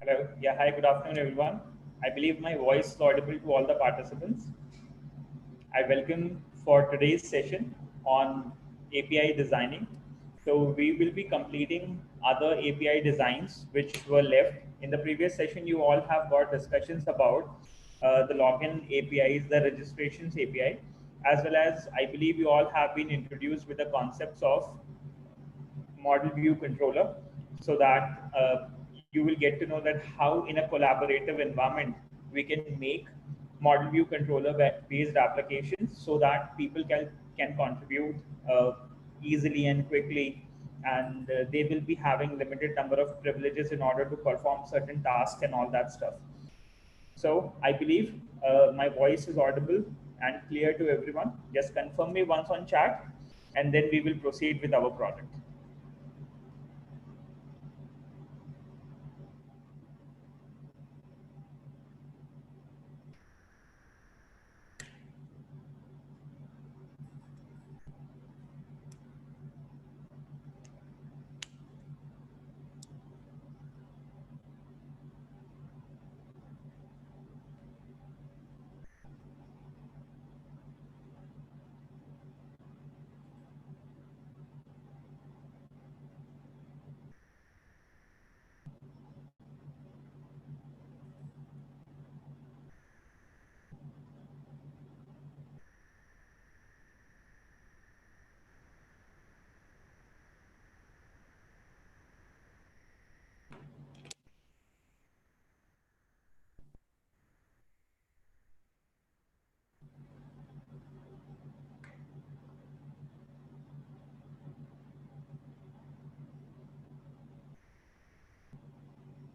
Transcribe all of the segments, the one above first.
Hello. Yeah, hi, good afternoon, everyone. I believe my voice is audible to all the participants. I welcome for today's session on API designing. So we will be completing other API designs which were left. In the previous session, you all have got discussions about the login APIs, the registrations API, as well as I believe you all have been introduced with the concepts of model view controller so that you will get to know that how in a collaborative environment we can make model view controller based applications so that people can contribute easily and quickly, and they will be having limited number of privileges in order to perform certain tasks and all that stuff. So I believe my voice is audible and clear to everyone. Just confirm me once on chat, and then we will proceed with our project.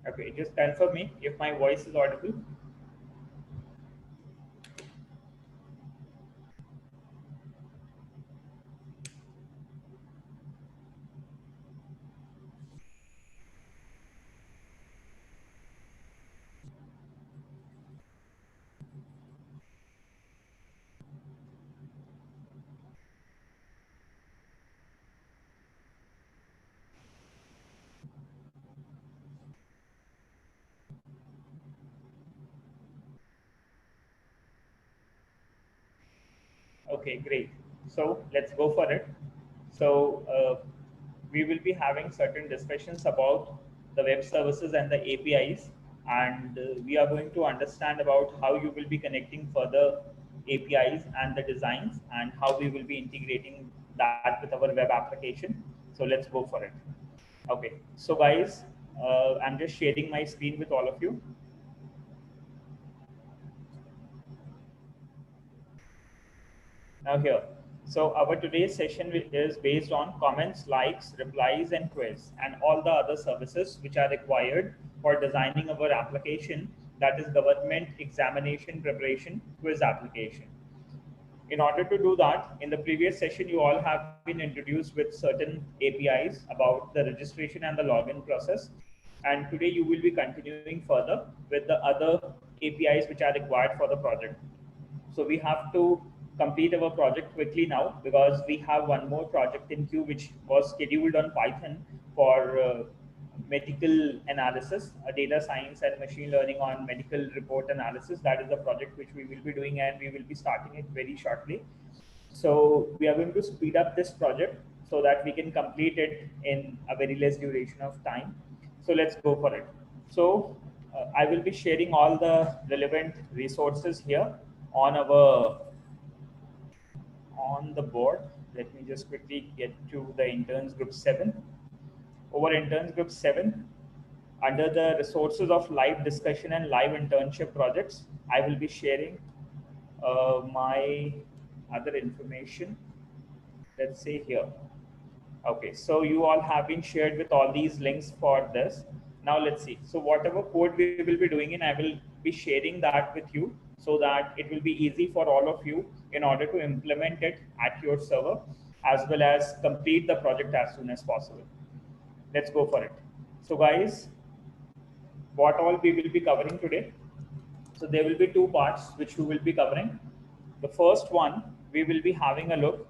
Okay, just confirm me if my voice is audible. Okay, great. So let's go for it. So we will be having certain discussions about the web services and the APIs, and we are going to understand about how you will be connecting further APIs and the designs, and how we will be integrating that with our web application. So let's go for it. Okay, so guys, I'm just sharing my screen with all of you. Now here, so our today's session is based on comments, likes, replies, and quiz, and all the other services which are required for designing our application, that is government examination preparation quiz application. In order to do that, in the previous session, you all have been introduced with certain APIs about the registration and the login process. And today you will be continuing further with the other APIs which are required for the project. So we have to complete our project quickly now because we have one more project in queue which was scheduled on Python for medical analysis, data science and machine learning on medical report analysis. That is the project which we will be doing, and we will be starting it very shortly. So we are going to speed up this project so that we can complete it in a very less duration of time. So let's go for it. So I will be sharing all the relevant resources here on our on the board. Let me just quickly get to the interns group 7. Over interns group 7, under the resources of live discussion and live internship projects, I will be sharing my other information. Let's say here. Okay, so you all have been shared with all these links for this. Now let's see. So whatever code we will be doing in, I will be sharing that with you so that it will be easy for all of you in order to implement it at your server, as well as complete the project as soon as possible. Let's go for it. So guys, what all we will be covering today? So there will be two parts which we will be covering. The first one, we will be having a look.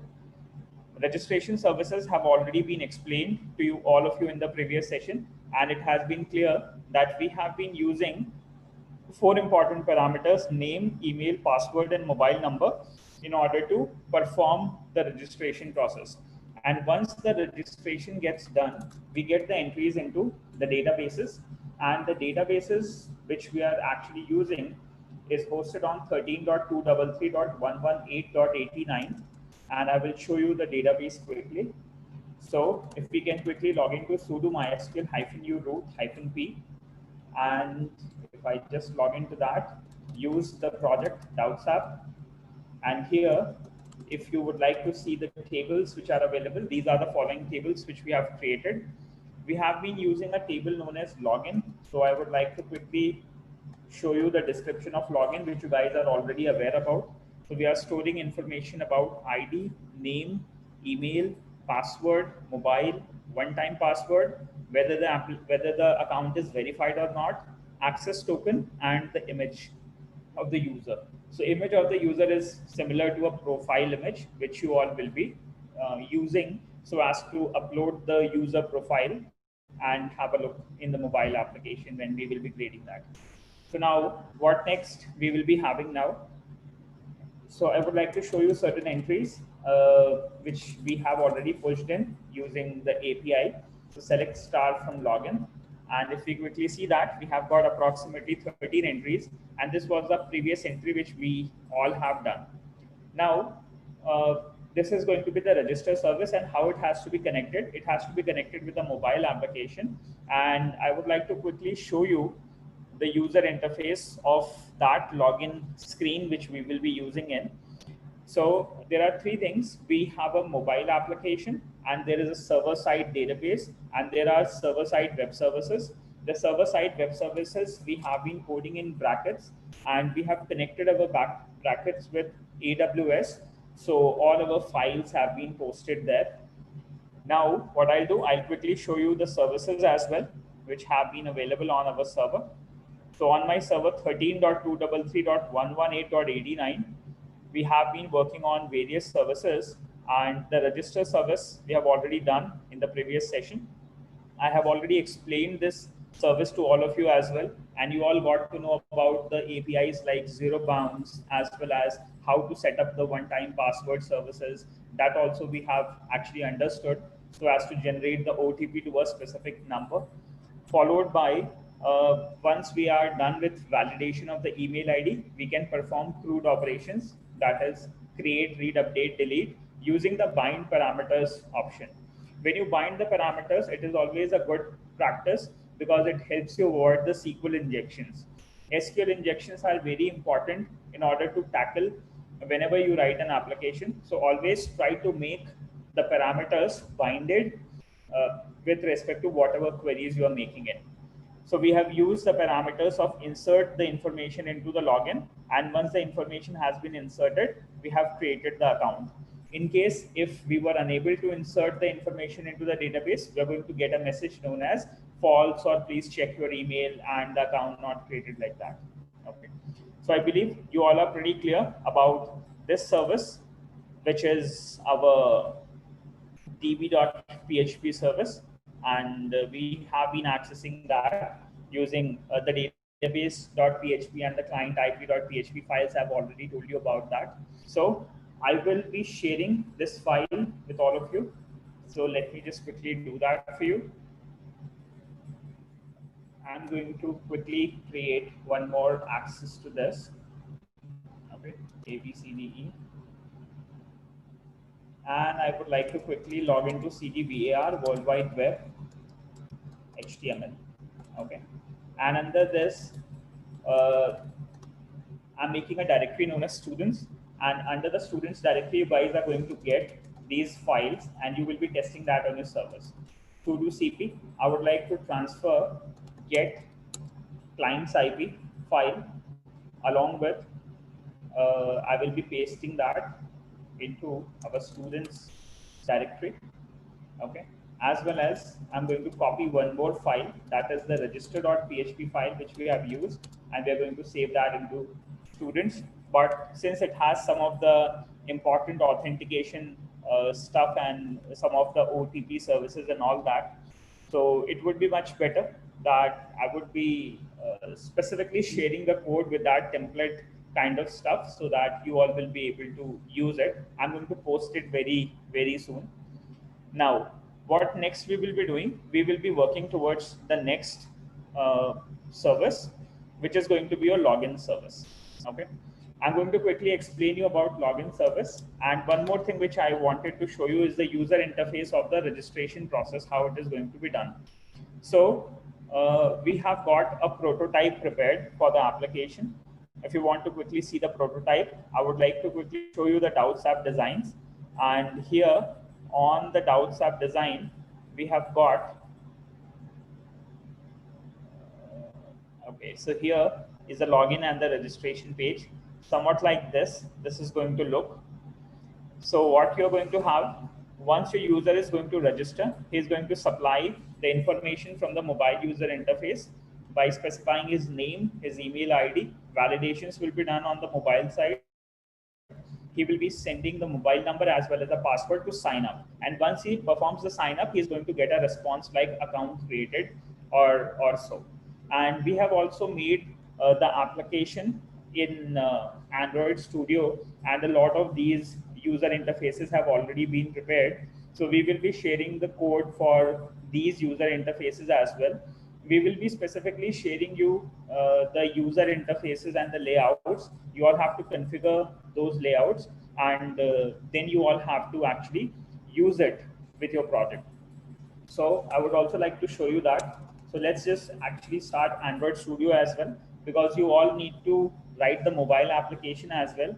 Registration services have already been explained to you, all of you, in the previous session. and it has been clear that we have been using four important parameters: name, email, password, and mobile number, in order to perform the registration process. And once the registration gets done, we get the entries into the databases, and the databases which we are actually using is hosted on 13.233.118.89, and I will show you the database quickly. So if we can quickly log into sudo mysql -u root -p, and if I just log into that, use the project Doubts app, and here, if you would like to see the tables which are available, these are the following tables which we have created. We have been using a table known as login. So I would like to quickly show you the description of login, which you guys are already aware about. So we are storing information about ID, name, email, password, mobile, one-time password, whether the account is verified or not, access token, and the image of the user. So image of the user is similar to a profile image, which you all will be using so as to upload the user profile and have a look in the mobile application when we will be creating that. So now what next we will be having now. So I would like to show you certain entries which we have already pushed in using the API. So select star from login. And if we quickly see that, we have got approximately 13 entries. And this was the previous entry which we all have done. Now, this is going to be the register service and how it has to be connected. It has to be connected with a mobile application. And I would like to quickly show you the user interface of that login screen which we will be using in. So there are three things. We have a mobile application, and there is a server-side database, and there are server-side web services. The server-side web services we have been coding in brackets, and we have connected our brackets with AWS. So all our files have been posted there. Now, what I'll do, I'll quickly show you the services as well, which have been available on our server. So on my server 13.233.118.89, we have been working on various services, and the register service we have already done in the previous session. I have already explained this service to all of you as well, and you all got to know about the APIs like zero bounds, as well as how to set up the one-time password services. That also we have actually understood, so as to generate the OTP to a specific number, followed by once we are done with validation of the email ID, we can perform CRUD operations, that is create, read, update, delete, using the bind parameters option. When you bind the parameters, it is always a good practice because it helps you avoid the SQL injections. SQL injections are very important in order to tackle whenever you write an application. So always try to make the parameters binded with respect to whatever queries you are making in. So we have used the parameters of insert the information into the login, and once the information has been inserted, we have created the account. In case if we were unable to insert the information into the database, we are going to get a message known as false, or please check your email, and the account not created, like that. Okay. So I believe you all are pretty clear about this service, which is our db.php service, and we have been accessing that using the database.php and the client ip.php files. I've already told you about that. So I will be sharing this file with all of you. So let me just quickly do that for you. I'm going to quickly create one more access to this. Okay, ABCDE. And I would like to quickly log into CDVAR World Wide Web HTML. Okay, and under this, I'm making a directory known as students, and under the students directory, you guys are going to get these files, and you will be testing that on your servers. To do CP, I would like to transfer get client's IP file along with I will be pasting that into our students directory. Okay, as well as I'm going to copy one more file, that is the register.php file which we have used, and we're going to save that into students. But since it has some of the important authentication stuff and some of the OTP services and all that, So it would be much better that I would be specifically sharing the code with that template kind of stuff so that you all will be able to use it. I'm going to post it very, very soon. Now, what next we will be doing? We will be working towards the next uh, service, which is going to be your login service. Okay. I'm going to quickly explain you about login service. And one more thing which I wanted to show you is the user interface of the registration process, how it is going to be done. So we have got a prototype prepared for the application. If you want to quickly see the prototype, I would like to quickly show you the Doubts app designs. And here on the Doubts app design, we have got, okay, so here is the login and the registration page, somewhat like this. This is going to look. So what you're going to have, once your user is going to register, he's going to supply the information from the mobile user interface by specifying his name, his email ID. Validations will be done on the mobile side. He will be sending the mobile number as well as the password to sign up. And once he performs the sign up, he's going to get a response like account created or so. And we have also made the application in Android Studio, and a lot of these user interfaces have already been prepared. So we will be sharing the code for these user interfaces as well. We will be specifically sharing you the user interfaces and the layouts. You all have to configure those layouts, and then you all have to actually use it with your project. So I would also like to show you that. So let's just actually start Android Studio as well, because you all need to write the mobile application as well.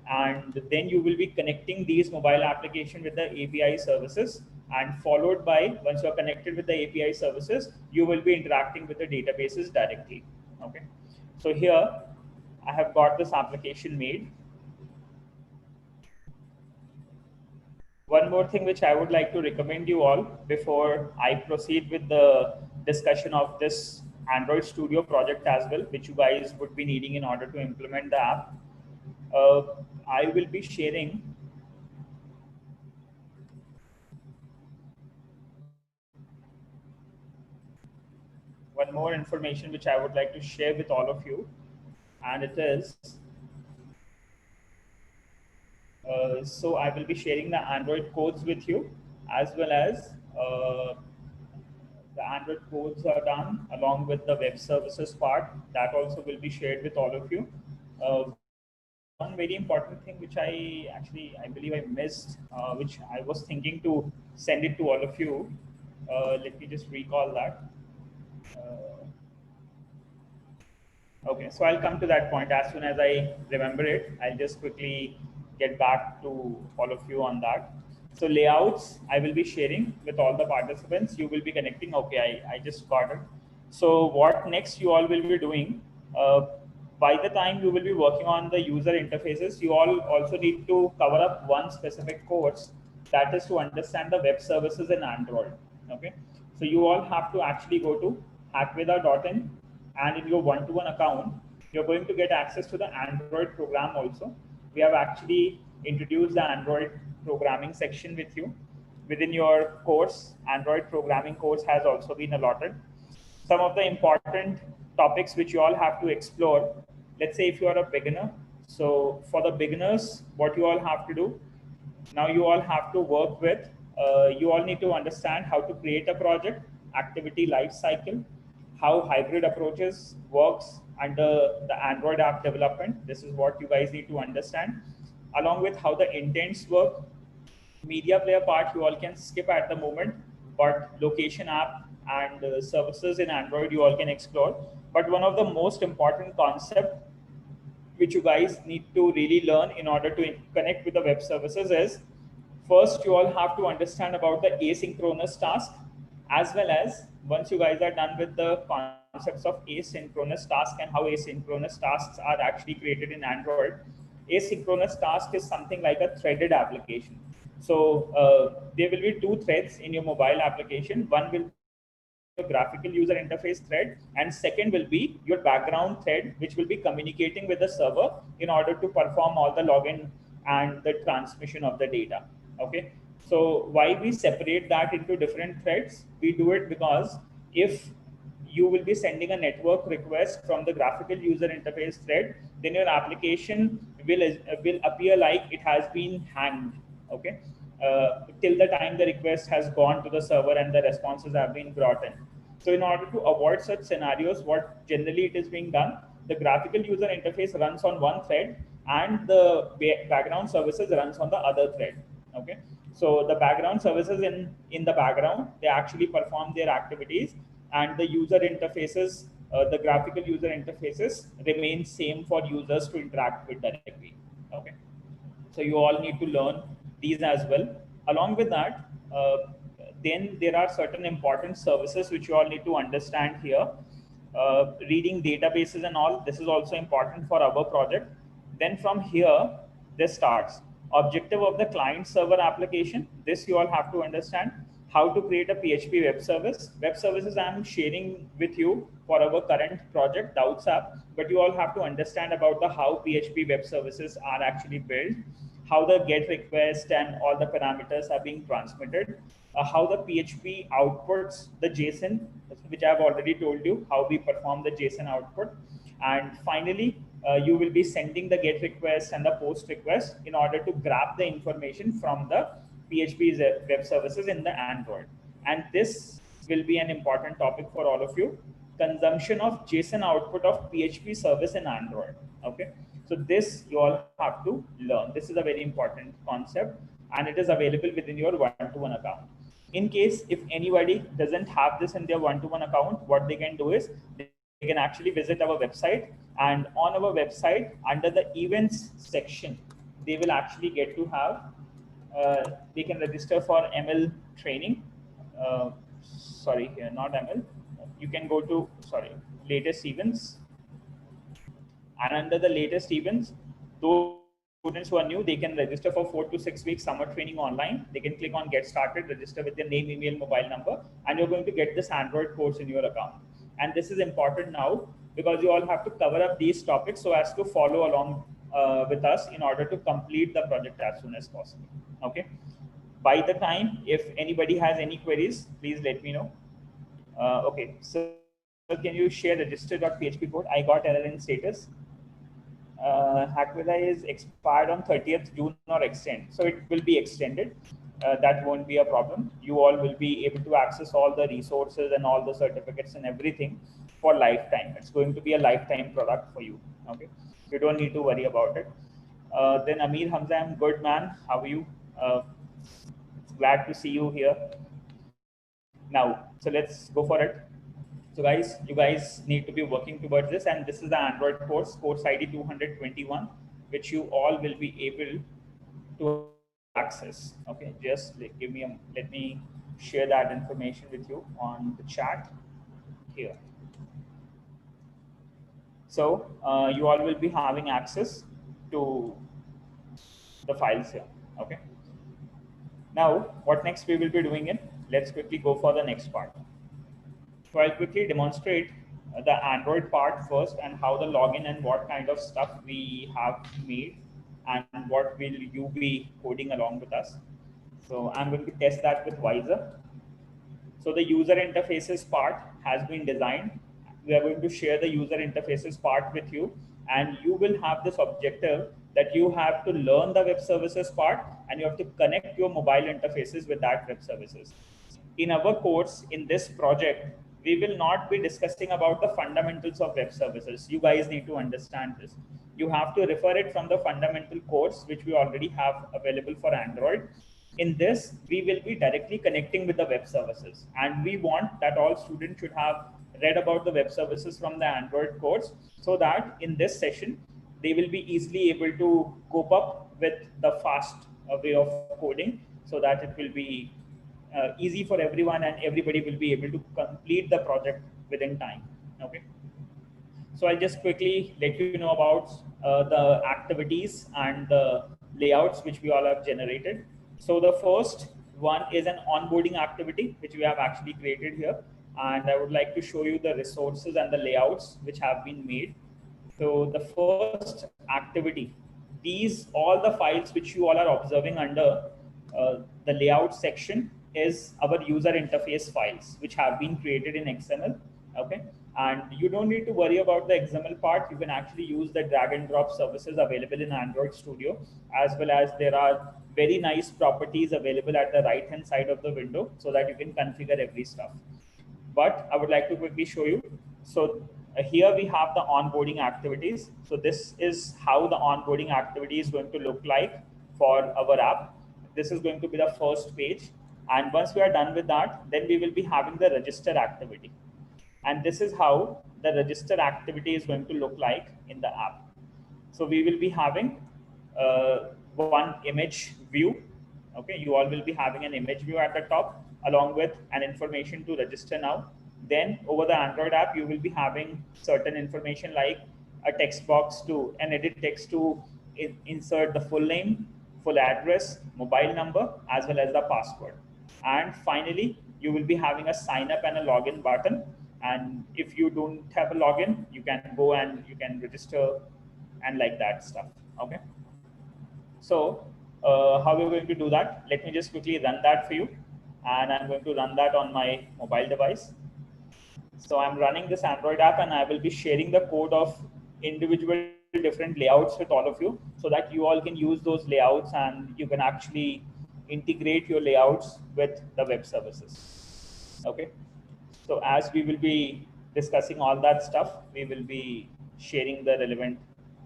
And then you will be connecting these mobile application with the API services, and followed by, once you're connected with the API services, you will be interacting with the databases directly. Okay. So here I have got this application made. One more thing which I would like to recommend you all before I proceed with the discussion of this Android Studio project as well, which you guys would be needing in order to implement the app. I will be sharing one more information which I would like to share with all of you, and it is so I will be sharing the Android codes with you, as well as the Android codes are done along with the web services part. That also will be shared with all of you. One very important thing which I believe I missed, which I was thinking to send it to all of you. Let me just recall that. Okay, so I'll come to that point as soon as I remember it. I'll just quickly get back to all of you on that. So layouts, I will be sharing with all the participants. You will be connecting. Okay, I just got it. So what next you all will be doing, by the time you will be working on the user interfaces, you all also need to cover up one specific course, that is to understand the web services in Android. Okay, so you all have to actually go to hackveda.in, and in your one-to-one account, you're going to get access to the Android program also. We have actually introduced the Android programming section with you. Within your course, Android programming course has also been allotted. Some of the important topics which you all have to explore. Let's say if you are a beginner. So for the beginners, what you all have to do, now you all have to work with, you all need to understand how to create a project, activity life cycle, how hybrid approaches works under the Android app development. This is what you guys need to understand, along with how the intents work. Media player part you all can skip at the moment, but location app and services in Android you all can explore. But one of the most important concept which you guys need to really learn in order to connect with the web services is, first you all have to understand about the asynchronous task, as well as once you guys are done with the concepts of asynchronous task and how asynchronous tasks are actually created in Android. Asynchronous task is something like a threaded application. So there will be two threads in your mobile application. One will your graphical user interface thread, and second will be your background thread, which will be communicating with the server in order to perform all the login and the transmission of the data. Okay, So why we separate that into different threads? We do it because if you will be sending a network request from the graphical user interface thread, then your application will appear like it has been hanged. Okay, till the time the request has gone to the server and the responses have been brought in. So in order to avoid such scenarios, what generally it is being done, the graphical user interface runs on one thread and the background services runs on the other thread. Okay, so the background services in the background, they actually perform their activities, and the user interfaces, the graphical user interfaces remain same for users to interact with directly. Okay, so you all need to learn these as well. Along with that, then there are certain important services which you all need to understand here. Reading databases and all, this is also important for our project. Then from here, this starts. Objective of the client server application. This you all have to understand. How to create a PHP web service. Web services I am sharing with you for our current project, Doubts app, but you all have to understand about the how PHP web services are actually built, how the GET request and all the parameters are being transmitted, how the PHP outputs the JSON, which I've already told you, how we perform the JSON output. And finally, you will be sending the GET request and the POST request in order to grab the information from the PHP web services in the Android. And this will be an important topic for all of you. Consumption of JSON output of PHP service in Android. Okay, so this you all have to learn. This is a very important concept, and it is available within your one-to-one account. In case if anybody doesn't have this in their one-to-one account, what they can do is they can actually visit our website, and on our website under the events section, they will actually get to have, they can register for ML training. Sorry, here, not ML. You can go to, sorry, latest events. And under the latest events, those students who are new, they can register for 4 to 6 weeks summer training online. They can click on get started, register with their name, email, mobile number, and you're going to get this Android course in your account. And this is important now because you all have to cover up these topics so as to follow along with us in order to complete the project as soon as possible. Okay. By the time, if anybody has any queries, please let me know. Okay, so can you share register.php code? I got error in status. Hackveda is expired on 30th June or extend. So it will be extended. That won't be a problem. You all will be able to access all the resources and all the certificates and everything for lifetime. It's going to be a lifetime product for you. Okay, you don't need to worry about it. Then Amir Hamza, I'm good, man. How are you? Glad to see you here. Now, so let's go for it. So guys, you guys need to be working towards this, and this is the Android course ID 221, which you all will be able to access. Okay, just give me let me share that information with you on the chat here. So you all will be having access to the files here. Okay. Now, what next we will be doing it? Let's quickly go for the next part. So I'll quickly demonstrate the Android part first and how the login and what kind of stuff we have made and what will you be coding along with us. So I'm going to test that with Wiser. So the user interfaces part has been designed. We are going to share the user interfaces part with you, and you will have this objective that you have to learn the web services part and you have to connect your mobile interfaces with that web services. In our course, in this project, we will not be discussing about the fundamentals of web services. You guys need to understand this. You have to refer it from the fundamental course, which we already have available for Android. In this, we will be directly connecting with the web services. And we want that all students should have read about the web services from the Android course, so that in this session, they will be easily able to cope up with the fast way of coding, so that it will be easy for everyone and everybody will be able to complete the project within time. Okay. So I'll just quickly let you know about the activities and the layouts which we all have generated. So the first one is an onboarding activity, which we have actually created here. And I would like to show you the resources and the layouts which have been made. So the first activity, these all the files which you all are observing under the layout section is our user interface files, which have been created in XML. Okay, and you don't need to worry about the XML part. You can actually use the drag and drop services available in Android Studio, as well as there are very nice properties available at the right hand side of the window so that you can configure every stuff. But I would like to quickly show you. So here we have the onboarding activities. So this is how the onboarding activity is going to look like for our app. This is going to be the first page. And once we are done with that, then we will be having the register activity. And this is how the register activity is going to look like in the app. So we will be having one image view. Okay, you all will be having an image view at the top along with an information to register now. Then over the Android app, you will be having certain information like a text box to an edit text to insert the full name, full address, mobile number, as well as the password. And finally, you will be having a sign up and a login button. And if you don't have a login, you can go and you can register and like that stuff. Okay. So how we're going to do that? Let me just quickly run that for you. And I'm going to run that on my mobile device. So I'm running this Android app and I will be sharing the code of individual different layouts with all of you so that you all can use those layouts and you can actually integrate your layouts with the web services. Okay. So as we will be discussing all that stuff, we will be sharing the relevant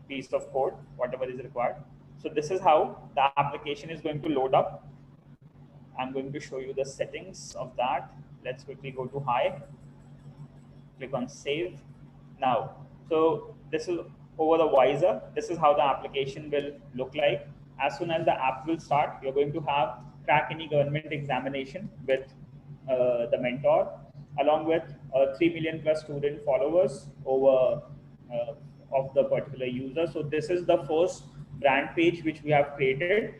piece of code, whatever is required. So this is how the application is going to load up. I'm going to show you the settings of that. Let's quickly go to high, click on save. Now, so this is over the visor. This is how the application will look like. As soon as the app will start, you're going to have crack any government examination with the mentor, along with 3 million plus student followers over of the particular user. So this is the first brand page which we have created.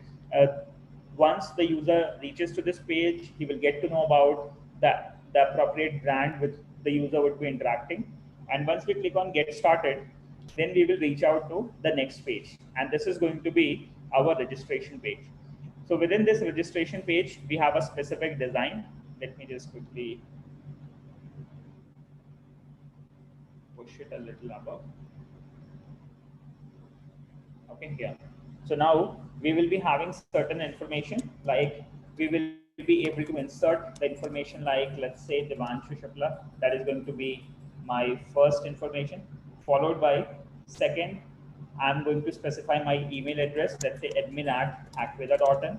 Once the user reaches to this page, he will get to know about the appropriate brand with the user would be interacting. And once we click on get started, then we will reach out to the next page. And this is going to be our registration page. So within this registration page, we have a specific design. Let me just quickly push it a little above. Okay, here. So now we will be having certain information, like we will be able to insert the information like, let's say Devanshu Shukla, that is going to be my first information, followed by second, I'm going to specify my email address, let's say admin@hackveda.in.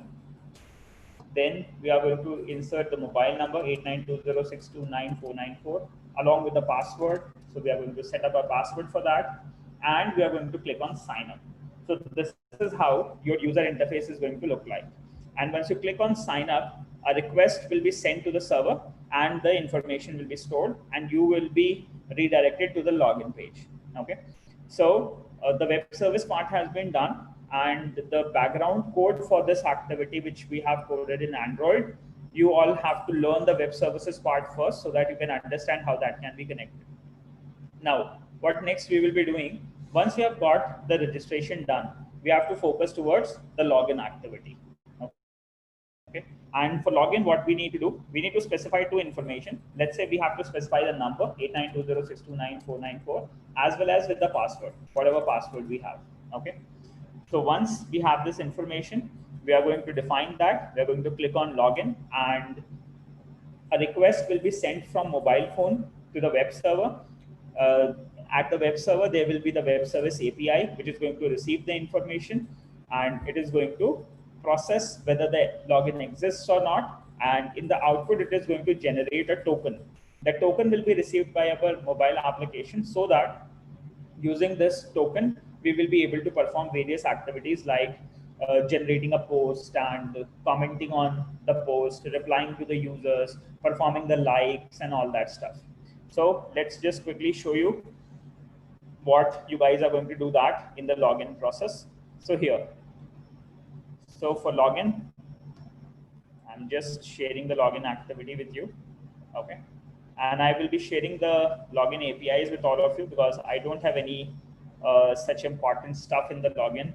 Then we are going to insert the mobile number 8920629494 along with the password. So we are going to set up a password for that, and we are going to click on sign up. So this is how your user interface is going to look like. And once you click on sign up, a request will be sent to the server and the information will be stored and you will be redirected to the login page. Okay. So the web service part has been done, and the background code for this activity, which we have coded in Android, you all have to learn the web services part first so that you can understand how that can be connected. Now, what next we will be doing, once we have got the registration done, we have to focus towards the login activity. Okay. And for login, what we need to do, we need to specify two information. Let's say we have to specify the number 8920629494 as well as with the password, whatever password we have. Okay. So once we have this information, we are going to define that. We are going to click on login, and a request will be sent from mobile phone to the web server. At the web server, there will be the web service API, which is going to receive the information, and it is going to process whether the login exists or not. And in the output, it is going to generate a token. The token will be received by our mobile application, so that using this token, we will be able to perform various activities like generating a post and commenting on the post, replying to the users, performing the likes and all that stuff. So let's just quickly show you what you guys are going to do that in the login process. So here, so for login, I'm just sharing the login activity with you. Okay. And I will be sharing the login APIs with all of you because I don't have any such important stuff in the login.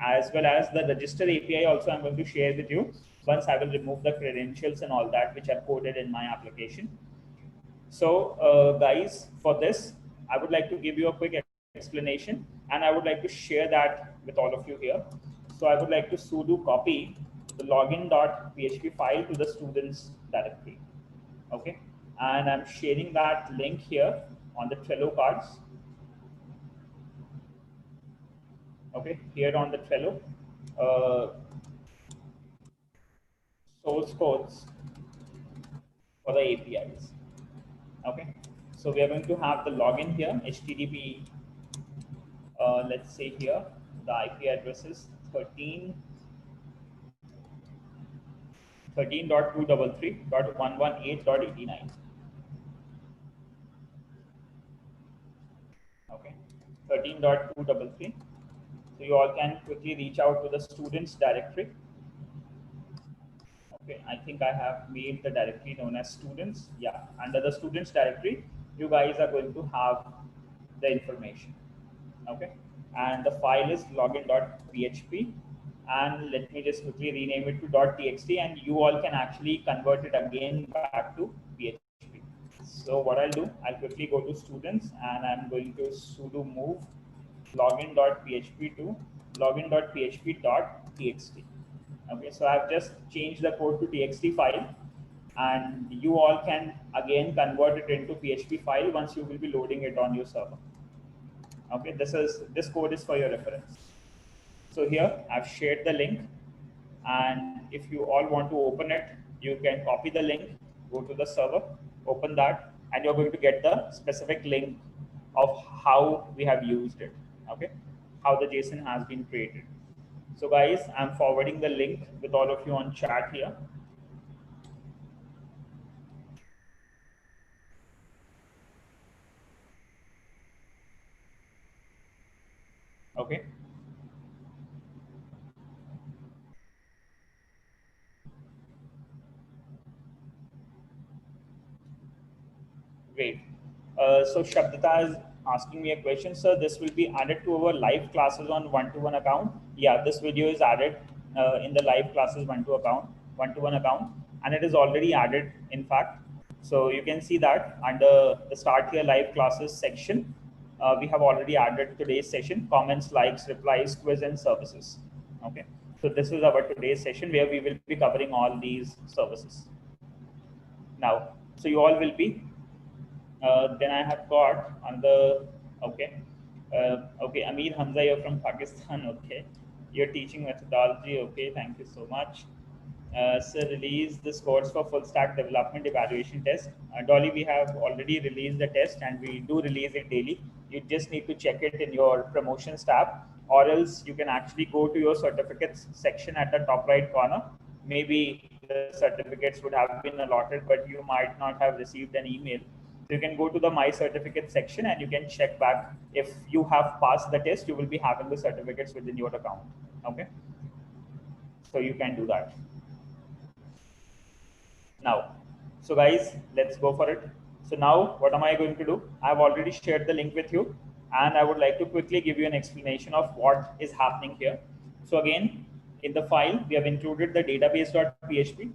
as well as the register API also I'm going to share with you once I will remove the credentials and all that which are coded in my application. So guys, for this, I would like to give you a quick explanation and I would like to share that with all of you here. So I would like to sudo copy the login.php file to the students directory. Okay. And I'm sharing that link here on the Trello cards. Okay. Here on the Trello. Source codes for the APIs. Okay. So we are going to have the login here, HTTP. Let's say here the IP address is 13.233.118.89. Okay, 13.233. So you all can quickly reach out to the students directory. Okay, I think I have made the directory known as students. Yeah, under the students directory, you guys are going to have the information. Okay, and the file is login.php, and let me just quickly rename it to .txt, and you all can actually convert it again back to PHP. So what I'll do, I'll quickly go to students and I'm going to sudo move login.php to login.php.txt. Okay, so I've just changed the code to txt file, and you all can again convert it into PHP file once you will be loading it on your server. Okay, this code is for your reference. So here I've shared the link, and if you all want to open it, you can copy the link, go to the server, open that, and you're going to get the specific link of how we have used it. Okay, how the JSON has been created. So guys, I'm forwarding the link with all of you on chat here. Okay. Great. So Shabdita is asking me a question, sir. This will be added to our live classes on one-to-one account. Yeah, this video is added in the live classes one-to-one account, and it is already added, in fact. So you can see that under the Start Here Live Classes section, we have already added today's session: comments, likes, replies, quiz, and services. Okay. So this is our today's session where we will be covering all these services. Now, so you all will be. Then I have got on the, okay, okay, Amir Hamza, you're from Pakistan, okay. Your teaching methodology, okay, thank you so much. So release the scores for full stack development evaluation test. Dolly, we have already released the test and we do release it daily. You just need to check it in your promotions tab, or else you can actually go to your certificates section at the top right corner. Maybe the certificates would have been allotted, but you might not have received an email. So you can go to the My Certificate section and you can check back. If you have passed the test, you will be having the certificates within your account. Okay. So you can do that. Now, so guys, let's go for it. So now what am I going to do? I've already shared the link with you, and I would like to quickly give you an explanation of what is happening here. So again, in the file, we have included the database.php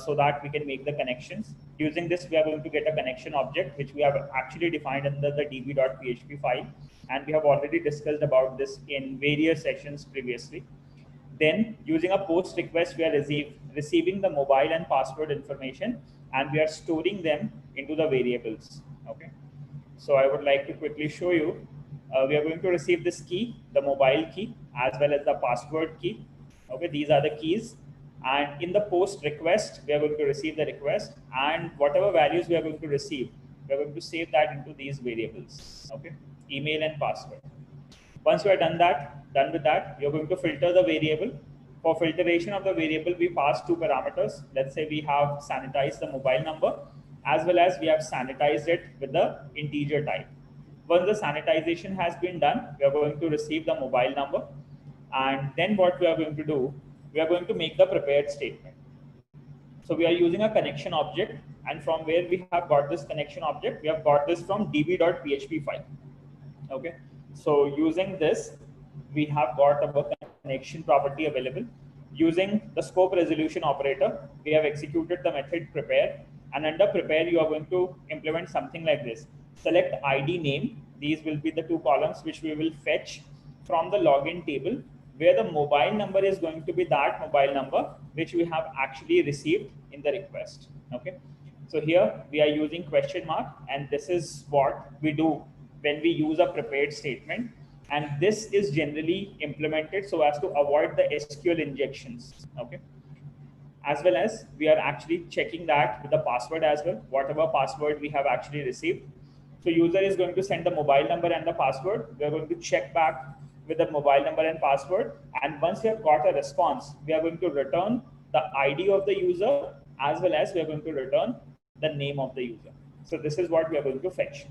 so that we can make the connections. Using this, we are going to get a connection object, which we have actually defined under the db.php file. And we have already discussed about this in various sessions previously. Then using a post request, we are receiving the mobile and password information, and we are storing them into the variables. Okay. So I would like to quickly show you. We are going to receive this key, the mobile key, as well as the password key. Okay, these are the keys. And in the post request, we are going to receive the request, and whatever values we are going to receive, we are going to save that into these variables. Okay, email and password. Once you are done with that, you're going to filter the variable. For filtration of the variable, we pass two parameters. Let's say we have sanitized the mobile number, as well as we have sanitized it with the integer type. Once the sanitization has been done, we are going to receive the mobile number. And then what we are going to do, we are going to make the prepared statement. So we are using a connection object, and from where we have got this connection object, we have got this from db.php file. Okay. So using this, we have got our connection property available. Using the scope resolution operator, we have executed the method prepare, and under prepare you are going to implement something like this. Select ID name. These will be the two columns which we will fetch from the login table, where the mobile number is going to be that mobile number which we have actually received in the request. Okay, so here we are using question mark, and this is what we do when we use a prepared statement, and this is generally implemented so as to avoid the SQL injections. Okay, as well as we are actually checking that with the password as well, whatever password we have actually received. So user is going to send the mobile number and the password. We are going to check back with the mobile number and password. And once we have got a response, we are going to return the ID of the user, as well as we are going to return the name of the user. So this is what we are going to fetch.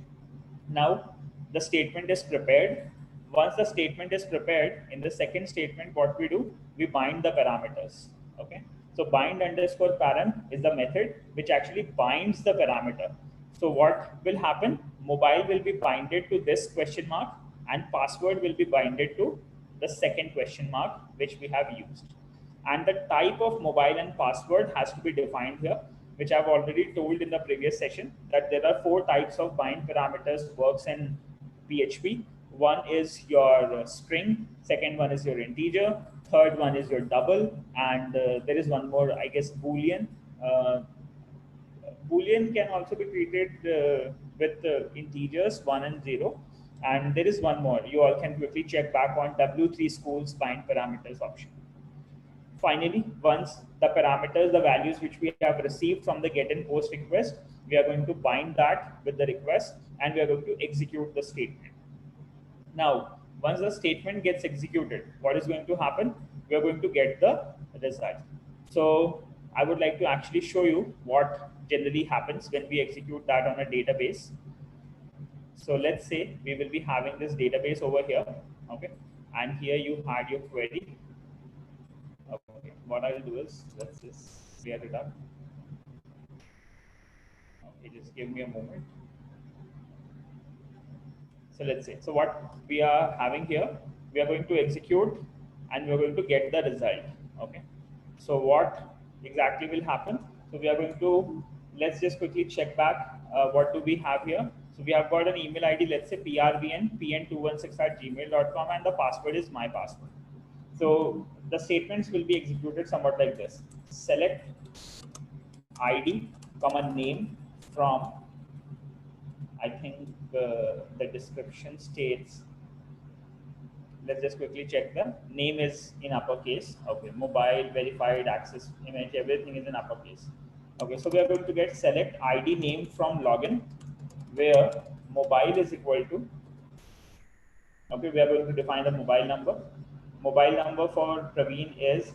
Now the statement is prepared. Once the statement is prepared, in the second statement, what we do, we bind the parameters. Okay, so bind underscore param is the method which actually binds the parameter. So what will happen? Mobile will be binded to this question mark, and password will be binded to the second question mark which we have used. And the type of mobile and password has to be defined here, which I've already told in the previous session, that there are 4 types of bind parameters works in PHP. One is your string, second one is your integer, third one is your double, and there is one more, I guess, Boolean. Boolean can also be treated with integers 1 and 0. And there is one more. You all can quickly check back on W3 School's bind parameters option. Finally, once the parameters, the values which we have received from the get and post request, we are going to bind that with the request, and we are going to execute the statement. Now, once the statement gets executed, what is going to happen? We are going to get the result. So I would like to actually show you what generally happens when we execute that on a database. So let's say we will be having this database over here. Okay, and here you had your query. Okay, what I'll do is, let's just clear it up. Okay, just give me a moment. So let's say, so what we are having here, we are going to execute and we are going to get the result. Okay, so what exactly will happen? So we are going to, let's just quickly check back. What do we have here? So we have got an email ID, let's say prbn216@gmail.com, and the password is my password. So the statements will be executed somewhat like this. Select ID, comma name from, I think the description states, let's just quickly check the name is in uppercase. Okay, mobile, verified, access, image, everything is in uppercase. Okay, so we are going to get select ID name from login, where mobile is equal to, okay, we are going to define the mobile number. Mobile number for Praveen is,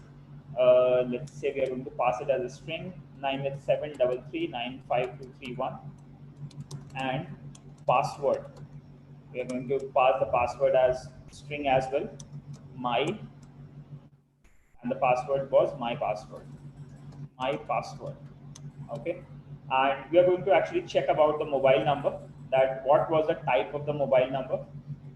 let's say we are going to pass it as a string, 98733952231, and password, we are going to pass the password as string as well, my, and the password was my password. Okay, and we are going to actually check about the mobile number, that what was the type of the mobile number.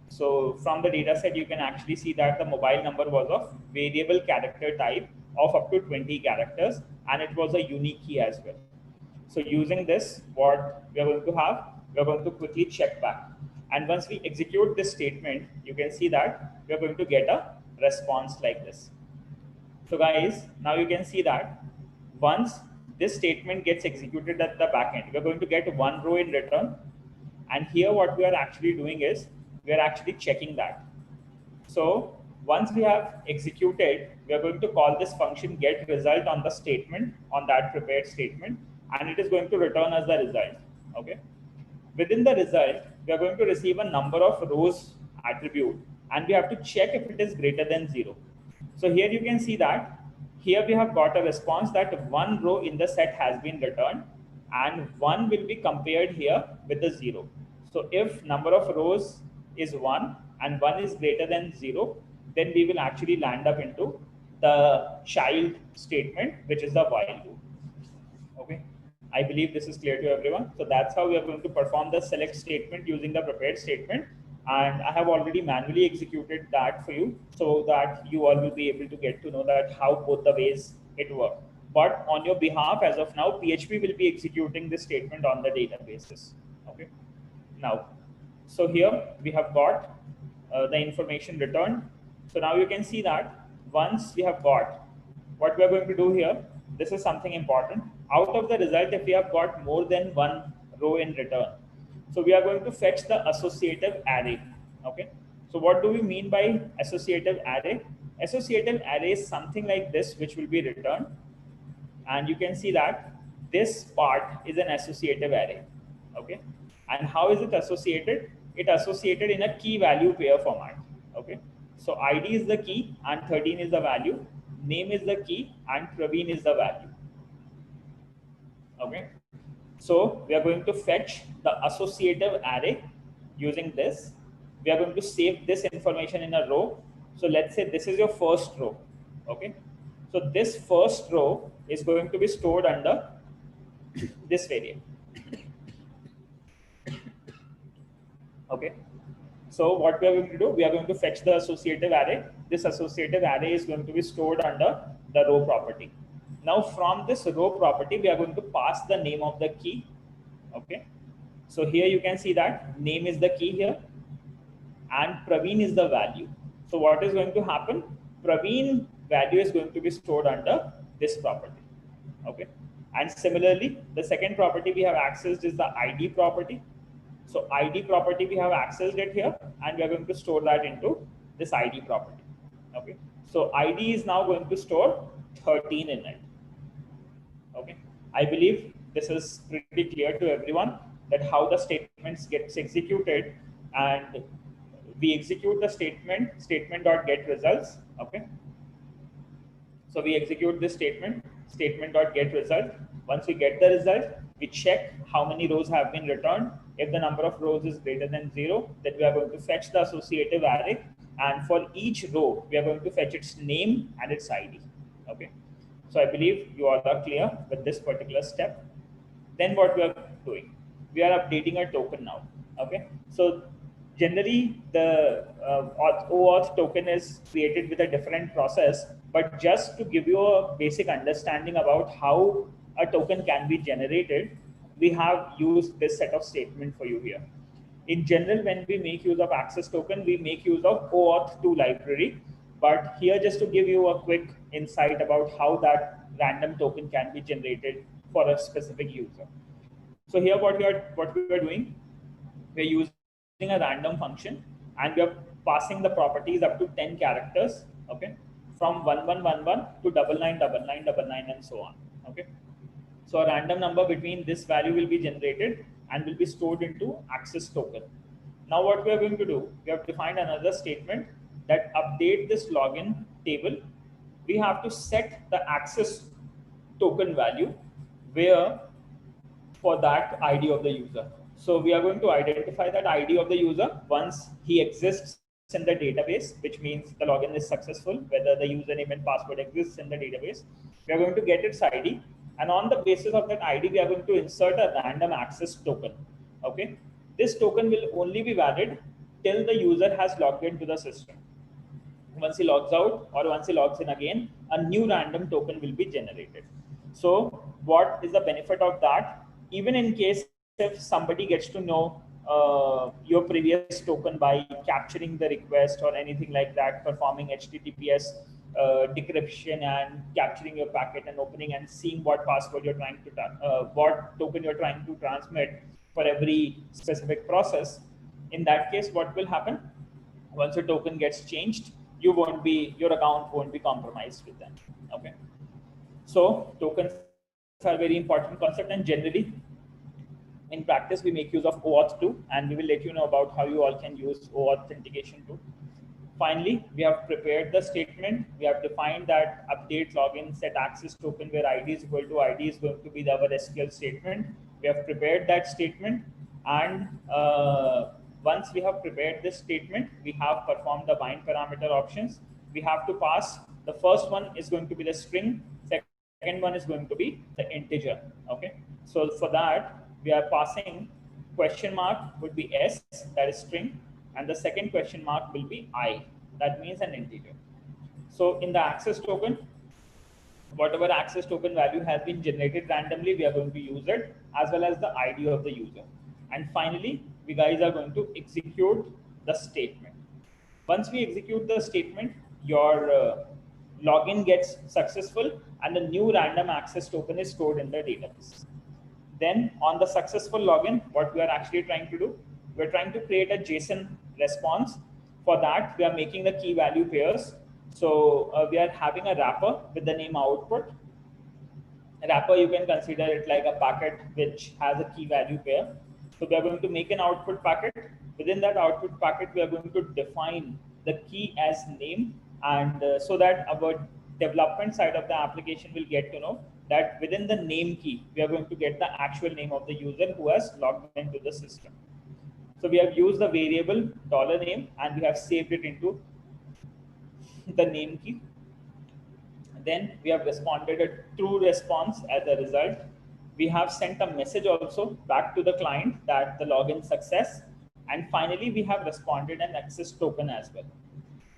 So from the data set, you can actually see that the mobile number was of variable character type of up to 20 characters, and it was a unique key as well. So using this, what we are going to have, we are going to quickly check back. And once we execute this statement, you can see that we are going to get a response like this. So guys, now you can see that once this statement gets executed at the backend, we are going to get one row in return. And here what we are actually doing is, we are actually checking that. So once we have executed, we are going to call this function get result on the statement, on that prepared statement, and it is going to return us the result. Okay. Within the result, we are going to receive a number of rows attribute, and we have to check if it is greater than 0. So here you can see that here we have got a response that one row in the set has been returned, and 1 will be compared here with the 0. So if number of rows is 1 and 1 is greater than 0, then we will actually land up into the child statement, which is the while loop. Okay, I believe this is clear to everyone. So that's how we are going to perform the select statement using the prepared statement. and I have already manually executed that for you so that you all will be able to get to know that how both the ways it works. But on your behalf, as of now, PHP will be executing this statement on the databases. Okay. Now, so here we have got the information returned. So now you can see that once we have got what we are going to do here, this is something important. Out of the result, if we have got more than one row in return, so we are going to fetch the associative array. Okay. So what do we mean by associative array? Associative array is something like this, which will be returned. And you can see that this part is an associative array. Okay. And how is it associated? It associated in a key value pair format. Okay. So ID is the key and 13 is the value. Name is the key and Praveen is the value. Okay. So we are going to fetch the associative array using this. We are going to save this information in a row. So let's say this is your first row. Okay. So this first row is going to be stored under this variable. Okay. So what we are going to do, we are going to fetch the associative array. This associative array is going to be stored under the row property. Now from this row property, we are going to pass the name of the key. Okay. So here you can see that name is the key here and Praveen is the value. So what is going to happen? Praveen value is going to be stored under this property. Okay. And similarly, the second property we have accessed is the ID property. So ID property, we have accessed it here and we are going to store that into this ID property. Okay. So ID is now going to store 13 in it. Okay. I believe this is pretty clear to everyone that how the statements gets executed, and we execute the statement.get results. Okay. So we execute this statement.get result. Once we get the result, we check how many rows have been returned. If the number of rows is greater than 0, then we are going to fetch the associative array. And for each row, we are going to fetch its name and its ID. Okay. So I believe you all are clear with this particular step. Then what we are doing? We are updating a token now. Okay. So generally, the OAuth token is created with a different process, but just to give you a basic understanding about how a token can be generated, we have used this set of statement for you here. In general, when we make use of access token, we make use of OAuth 2 library. But here, just to give you a quick insight about how that random token can be generated for a specific user. So here, what we are doing, we're using a random function and we are passing the properties up to 10 characters. Okay, from 1111 to 999999 and so on. Okay. So a random number between this value will be generated and will be stored into access token. Now what we are going to do, we have defined another statement that update this login table. We have to set the access token value where for that ID of the user. So we are going to identify that ID of the user once he exists in the database, which means the login is successful, whether the username and password exists in the database. We are going to get its ID. And on the basis of that ID, we are going to insert a random access token. Okay. This token will only be valid till the user has logged into the system. Once he logs out or once he logs in again, a new random token will be generated. So what is the benefit of that? Even in case if somebody gets to know your previous token by capturing the request or anything like that, performing HTTPS decryption and capturing your packet and opening and seeing what password you're trying to, what token you're trying to transmit for every specific process. In that case, what will happen? Once your token gets changed, your account won't be compromised with them. Okay. So tokens are very important concept, and generally in practice, we make use of OAuth 2, and we will let you know about how you all can use OAuth authentication too. Finally, we have prepared the statement. We have defined that update login set access token where ID is equal to ID is going to be our SQL statement. We have prepared that statement, and once we have prepared this statement, we have performed the bind parameter options. We have to pass, the first one is going to be the string, second one is going to be the integer. Okay. So for that, we are passing question mark would be S, that is string, and the second question mark will be I. That means an integer. So in the access token, whatever access token value has been generated randomly, we are going to use it, as well as the ID of the user. And finally, we guys are going to execute the statement. Once we execute the statement, your login gets successful and a new random access token is stored in the database. Then on the successful login, what we are actually trying to do, we're trying to create a JSON response. For that, we are making the key value pairs. So we are having a wrapper with the name output. A wrapper, you can consider it like a packet which has a key value pair. So we are going to make an output packet. Within that output packet, we are going to define the key as name, and so that our development side of the application will get to know that within the name key, we are going to get the actual name of the user who has logged into the system. So we have used the variable $name and we have saved it into the name key. Then we have responded a true response as a result. We have sent a message also back to the client that the login success. And finally, we have responded an access token as well.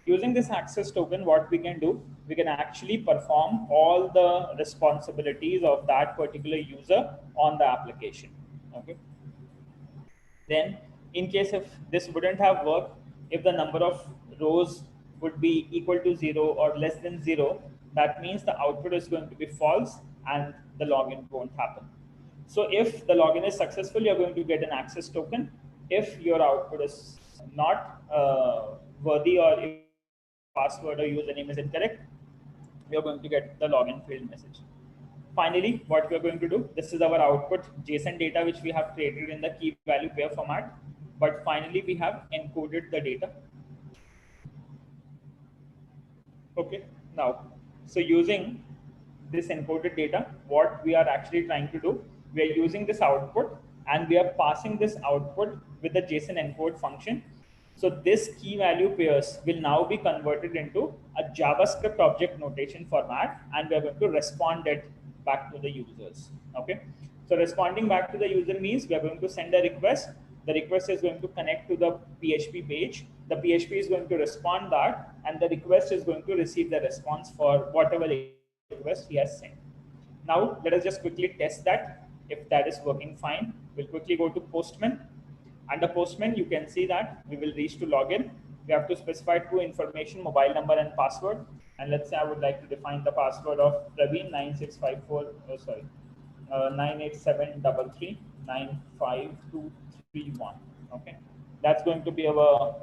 Using this access token, what we can do, we can actually perform all the responsibilities of that particular user on the application. Okay. Then in case if this wouldn't have worked, if the number of rows would be equal to 0 or less than 0, that means the output is going to be false and the login won't happen. So if the login is successful, you're going to get an access token. If your output is not worthy, or if password or username is incorrect, you're going to get the login failed message. Finally, what we're going to do, this is our output JSON data which we have created in the key value pair format. But finally, we have encoded the data. Okay, now, so using this encoded data, what we are actually trying to do, we are using this output and we are passing this output with the JSON encode function. So this key value pairs will now be converted into a JavaScript object notation format, and we are going to respond it back to the users. Okay, so responding back to the user means we are going to send a request. The request is going to connect to the PHP page. The PHP is going to respond that, and the request is going to receive the response for whatever request he has sent. Now let us just quickly test that. If that is working fine, we'll quickly go to postman. Under postman, you can see that we will reach to login. We have to specify two information, mobile number and password. And let's say I would like to define the password of Praveen 98733952231. Okay, that's going to be our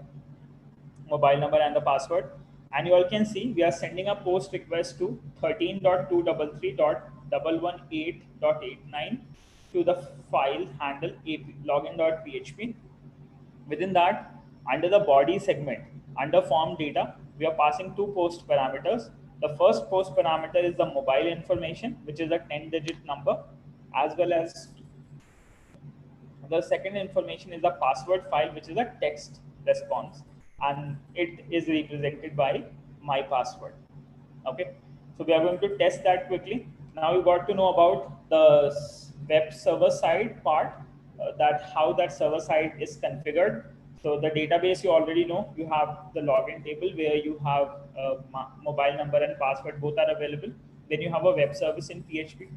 mobile number and the password. And you all can see we are sending a post request to 13.233.118.89 to the file handle login.php. Within that, under the body segment, under form data, we are passing two post parameters. The first post parameter is the mobile information, which is a 10-digit number, as well as the second information is the password file, which is a text response, and it is represented by my password. Okay, so we are going to test that quickly. Now you got to know about the web server side part, that how that server side is configured. So the database, you already know, you have the login table where you have mobile number and password, both are available. Then you have a web service in PHP,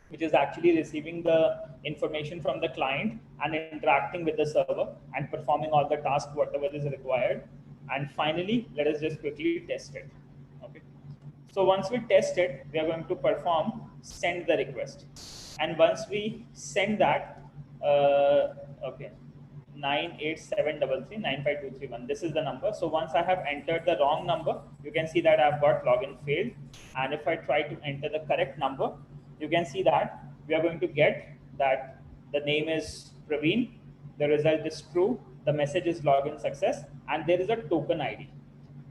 which is actually receiving the information from the client and interacting with the server and performing all the tasks, whatever is required. And finally, let us just quickly test it. Okay. So once we test it, we are going to perform send the request. And once we send that, okay, 98733952231. This is the number. So once I have entered the wrong number, you can see that I've got login failed. And if I try to enter the correct number, you can see that we are going to get that the name is Praveen, the result is true, the message is login success, and there is a token ID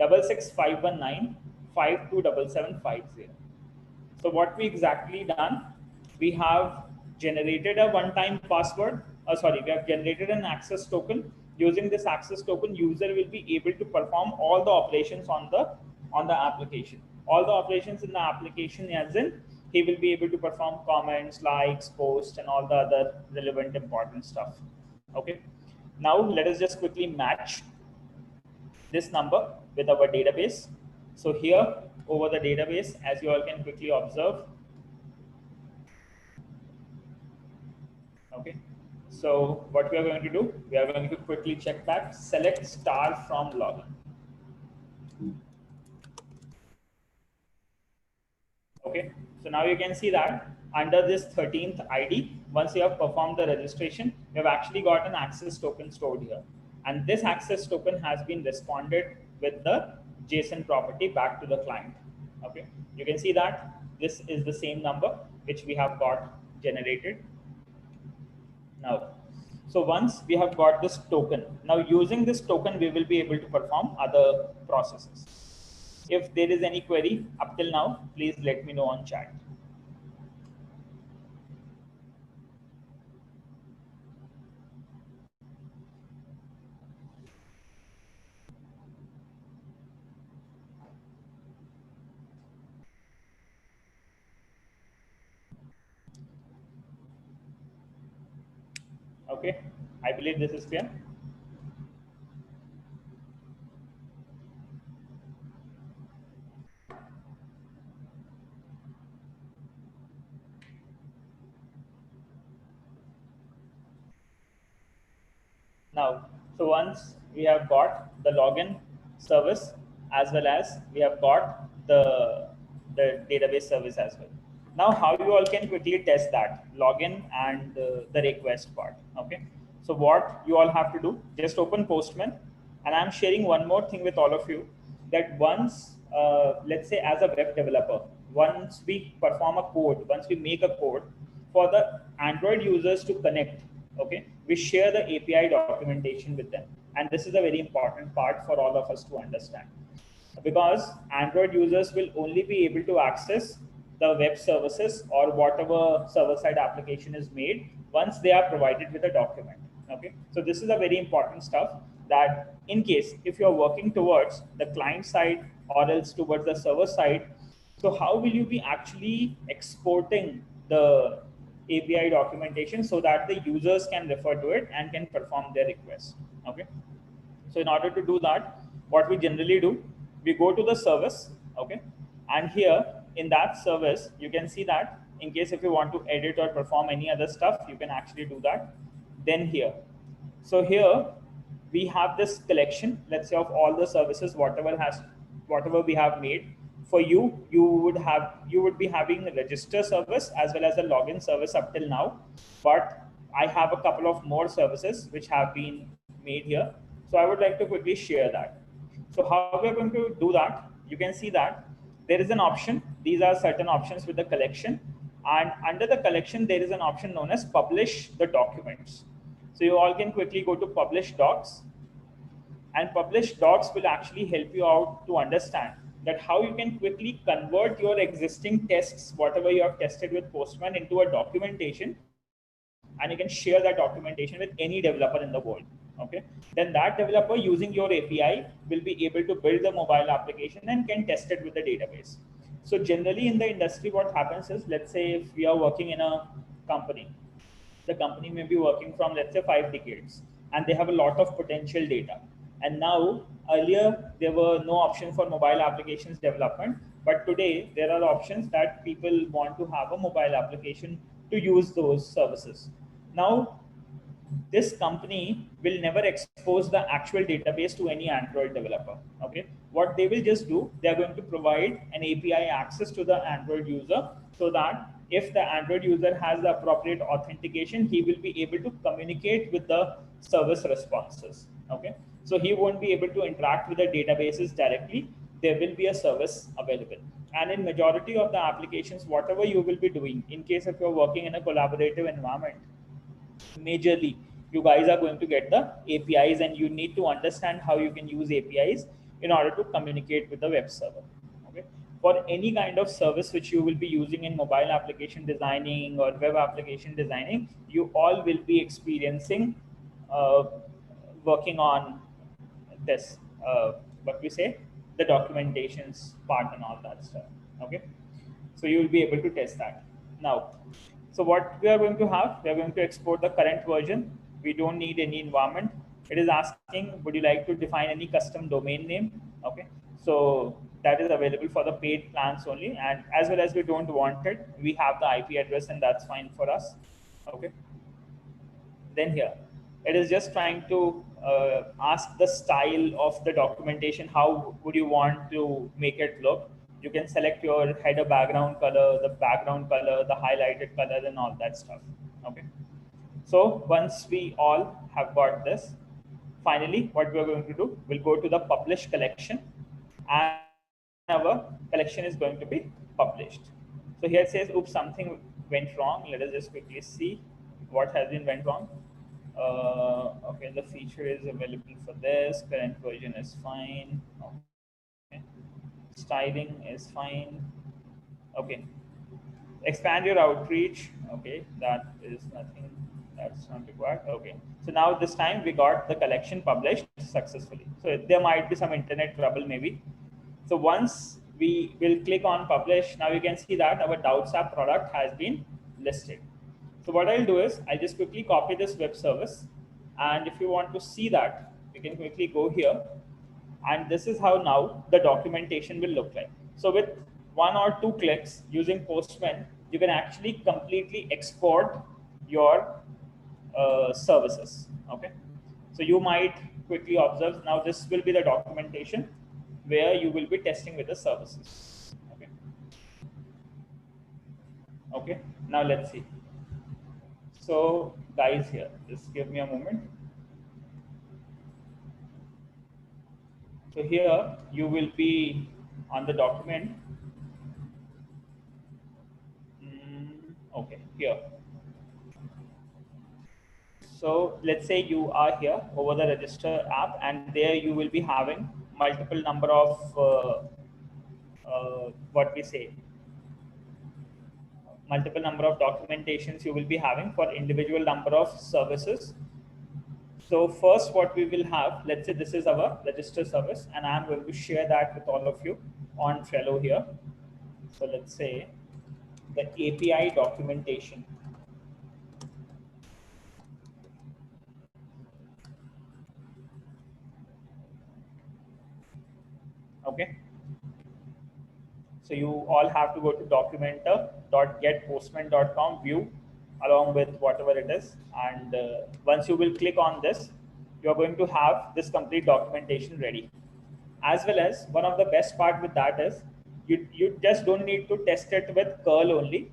66519527750. So what we exactly done, we have generated a one-time password. We have generated an access token. Using this access token, user will be able to perform all the operations on the application. All the operations in the application, as in he will be able to perform comments, likes, posts, and all the other relevant important stuff. Okay. Now let us just quickly match this number with our database. So here over the database, as you all can quickly observe, okay. So what we are going to do, we are going to quickly check back, select star from login. Okay, so now you can see that under this 13th ID, once you have performed the registration, you have actually got an access token stored here. And this access token has been responded with the JSON property back to the client. Okay, you can see that this is the same number which we have got generated now. So once we have got this token, now using this token, we will be able to perform other processes. If there is any query up till now, please let me know on chat. Okay, I believe this is clear. Now, so once we have got the login service as well as we have got the database service as well. Now, how you all can quickly test that login and the request part. Okay. So what you all have to do, just open Postman, and I'm sharing one more thing with all of you that once, let's say as a web developer, once we perform a code, once we make a code for the Android users to connect, okay, we share the API documentation with them. And this is a very important part for all of us to understand, because Android users will only be able to access the web services or whatever server-side application is made once they are provided with a document. Okay, so this is a very important stuff, that in case if you're working towards the client side or else towards the server side, so how will you be actually exporting the API documentation so that the users can refer to it and can perform their requests? Okay, so in order to do that, what we generally do, we go to the service, okay, and here in that service, you can see that in case if you want to edit or perform any other stuff, you can actually do that. Then here, so here we have this collection, let's say, of all the services, whatever we have made for you. You would be having a register service as well as a login service up till now, but I have a couple of more services which have been made here. So I would like to quickly share that. So how we are going to do that, you can see that there is an option. These are certain options with the collection, and under the collection, there is an option known as publish the documents. So you all can quickly go to publish docs, and publish docs will actually help you out to understand that how you can quickly convert your existing tests, whatever you have tested with Postman, into a documentation, and you can share that documentation with any developer in the world. Okay, then that developer using your API will be able to build the mobile application and can test it with the database. So generally in the industry, what happens is, let's say if we are working in a company, the company may be working from, let's say, 5 decades, and they have a lot of potential data. And now, earlier there were no option for mobile applications development, but today there are options that people want to have a mobile application to use those services. Now, this company will never expose the actual database to any Android developer. Okay, what they will just do, they are going to provide an API access to the Android user, so that if the Android user has the appropriate authentication, he will be able to communicate with the service responses. Okay, so he won't be able to interact with the databases directly. There will be a service available. And in majority of the applications, whatever you will be doing, in case if you're working in a collaborative environment, majorly you guys are going to get the APIs, and you need to understand how you can use APIs in order to communicate with the web server. Okay, for any kind of service which you will be using in mobile application designing or web application designing, you all will be experiencing uh, working on this, what we say, the documentations part and all that stuff. Okay, so you will be able to test that. Now, so what we are going to have, we are going to export the current version. We don't need any environment. It is asking, would you like to define any custom domain name? Okay, so that is available for the paid plans only, and as well as we don't want it, we have the IP address, and that's fine for us. Okay, then here it is just trying to ask the style of the documentation. How would you want to make it look? You can select your header background color, the background color, the highlighted color, and all that stuff. Okay, so once we all have got this, finally what we are going to do, we'll go to the publish collection, and our collection is going to be published. So here it says, oops, something went wrong. Let us just quickly see what has been went wrong. Okay, the feature is available for this. Current version is fine. Okay. Styling is fine. Okay. Expand your outreach. Okay, that is nothing. That's not required. Okay. So now this time we got the collection published successfully. So there might be some internet trouble maybe. So once we will click on publish, now you can see that our Doubts app product has been listed. So what I'll do is I'll just quickly copy this web service. And if you want to see that, you can quickly go here. And this is how now the documentation will look like. So with one or two clicks using Postman, you can actually completely export your services. Okay. So you might quickly observe now this will be the documentation where you will be testing with the services. Okay. Okay. Now let's see. So guys, here, just give me a moment. So here you will be on the document. Okay, here. So let's say you are here over the register app, and there you will be having multiple number of what we say, multiple number of documentations you will be having for individual number of services. So first what we will have, let's say this is our register service, and I'm going to share that with all of you on Trello here. So let's say the API documentation. Okay. So you all have to go to documenter.getpostman.com view along with whatever it is. And once you will click on this, you're going to have this complete documentation ready. As well as one of the best part with that is you just don't need to test it with curl only.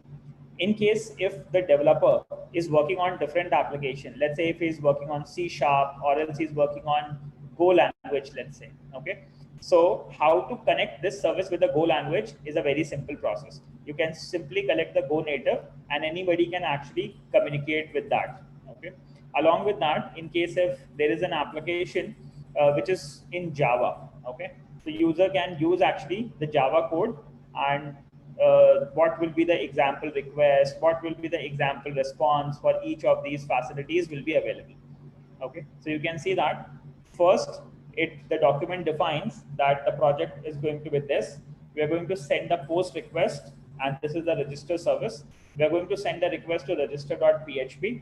In case if the developer is working on different application, let's say if he's working on C# or else he's working on Go language, let's say. Okay. So how to connect this service with the Go language is a very simple process. You can simply collect the Go native, and anybody can actually communicate with that. Okay. Along with that, in case if there is an application which is in Java, okay, the user can use actually the Java code, and what will be the example request, what will be the example response for each of these facilities will be available. Okay, so you can see that first the document defines that the project is going to be this. We are going to send a post request, and this is the register service. We are going to send a request to register.php,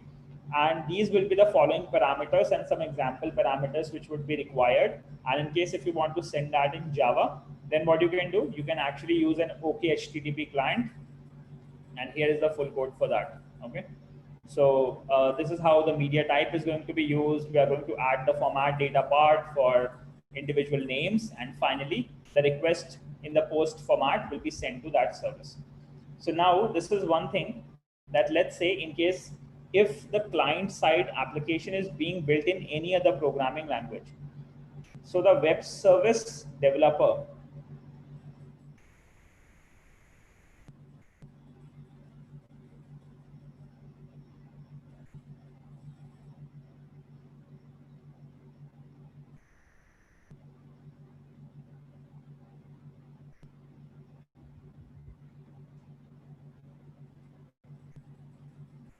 and these will be the following parameters and some example parameters which would be required. And in case if you want to send that in Java, then what you can do, you can actually use an OK HTTP client, and here is the full code for that. Okay. So this is how the media type is going to be used. We are going to add the format data part for individual names, and finally the request in the post format will be sent to that service. So now this is one thing that, let's say in case if the client side application is being built in any other programming language, so the web service developer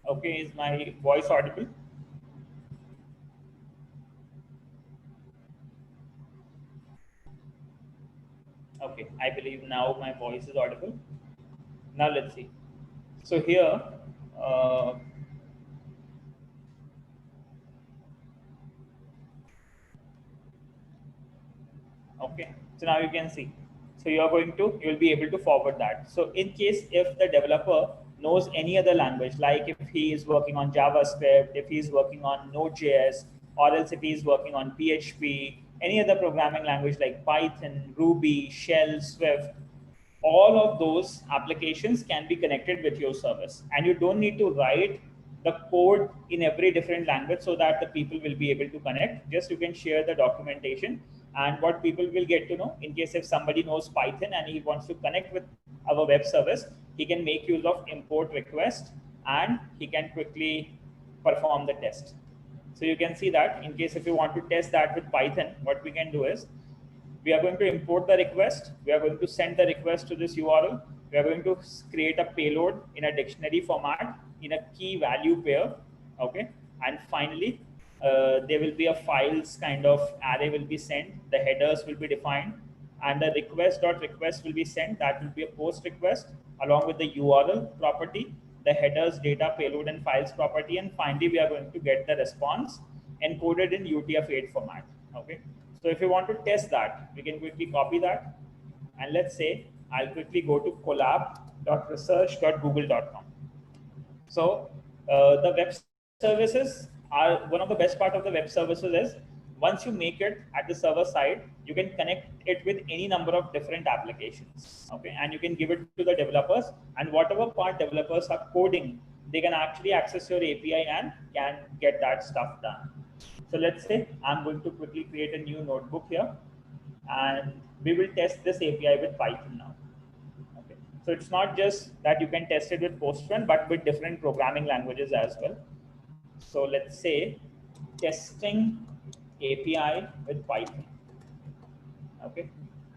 okay, is my voice audible? Okay, I believe now my voice is audible. Now let's see. So here, uh, Okay, so now you can see. So you'll be able to forward that. So in case if the developer knows any other language, like if he is working on JavaScript, if he's working on Node.js, or else if he's working on PHP, any other programming language like Python, Ruby, Shell, Swift, all of those applications can be connected with your service, and you don't need to write the code in every different language so that the people will be able to connect. Just you can share the documentation, and what people will get to know, in case if somebody knows Python and he wants to connect with our web service, he can make use of import request and he can quickly perform the test. So you can see that in case if you want to test that with Python, what we can do is we are going to import the request. We are going to send the request to this URL. We are going to create a payload in a dictionary format in a key value pair. Okay. And finally, there will be a files kind of array will be sent. The headers will be defined, and the request will be sent. That will be a post request along with the URL property, the headers, data, payload, and files property. And finally, we are going to get the response encoded in UTF-8 format. Okay. So if you want to test that, we can quickly copy that. And let's say I'll quickly go to collab.research.google.com. So the web services are one of the best part of the web services is once you make it at the server side, you can connect it with any number of different applications. Okay, and you can give it to the developers, and whatever part developers are coding, they can actually access your API and can get that stuff done. So let's say I'm going to quickly create a new notebook here, and we will test this API with Python now. Okay. So it's not just that you can test it with Postman, but with different programming languages as well. So let's say testing API with Python. Okay.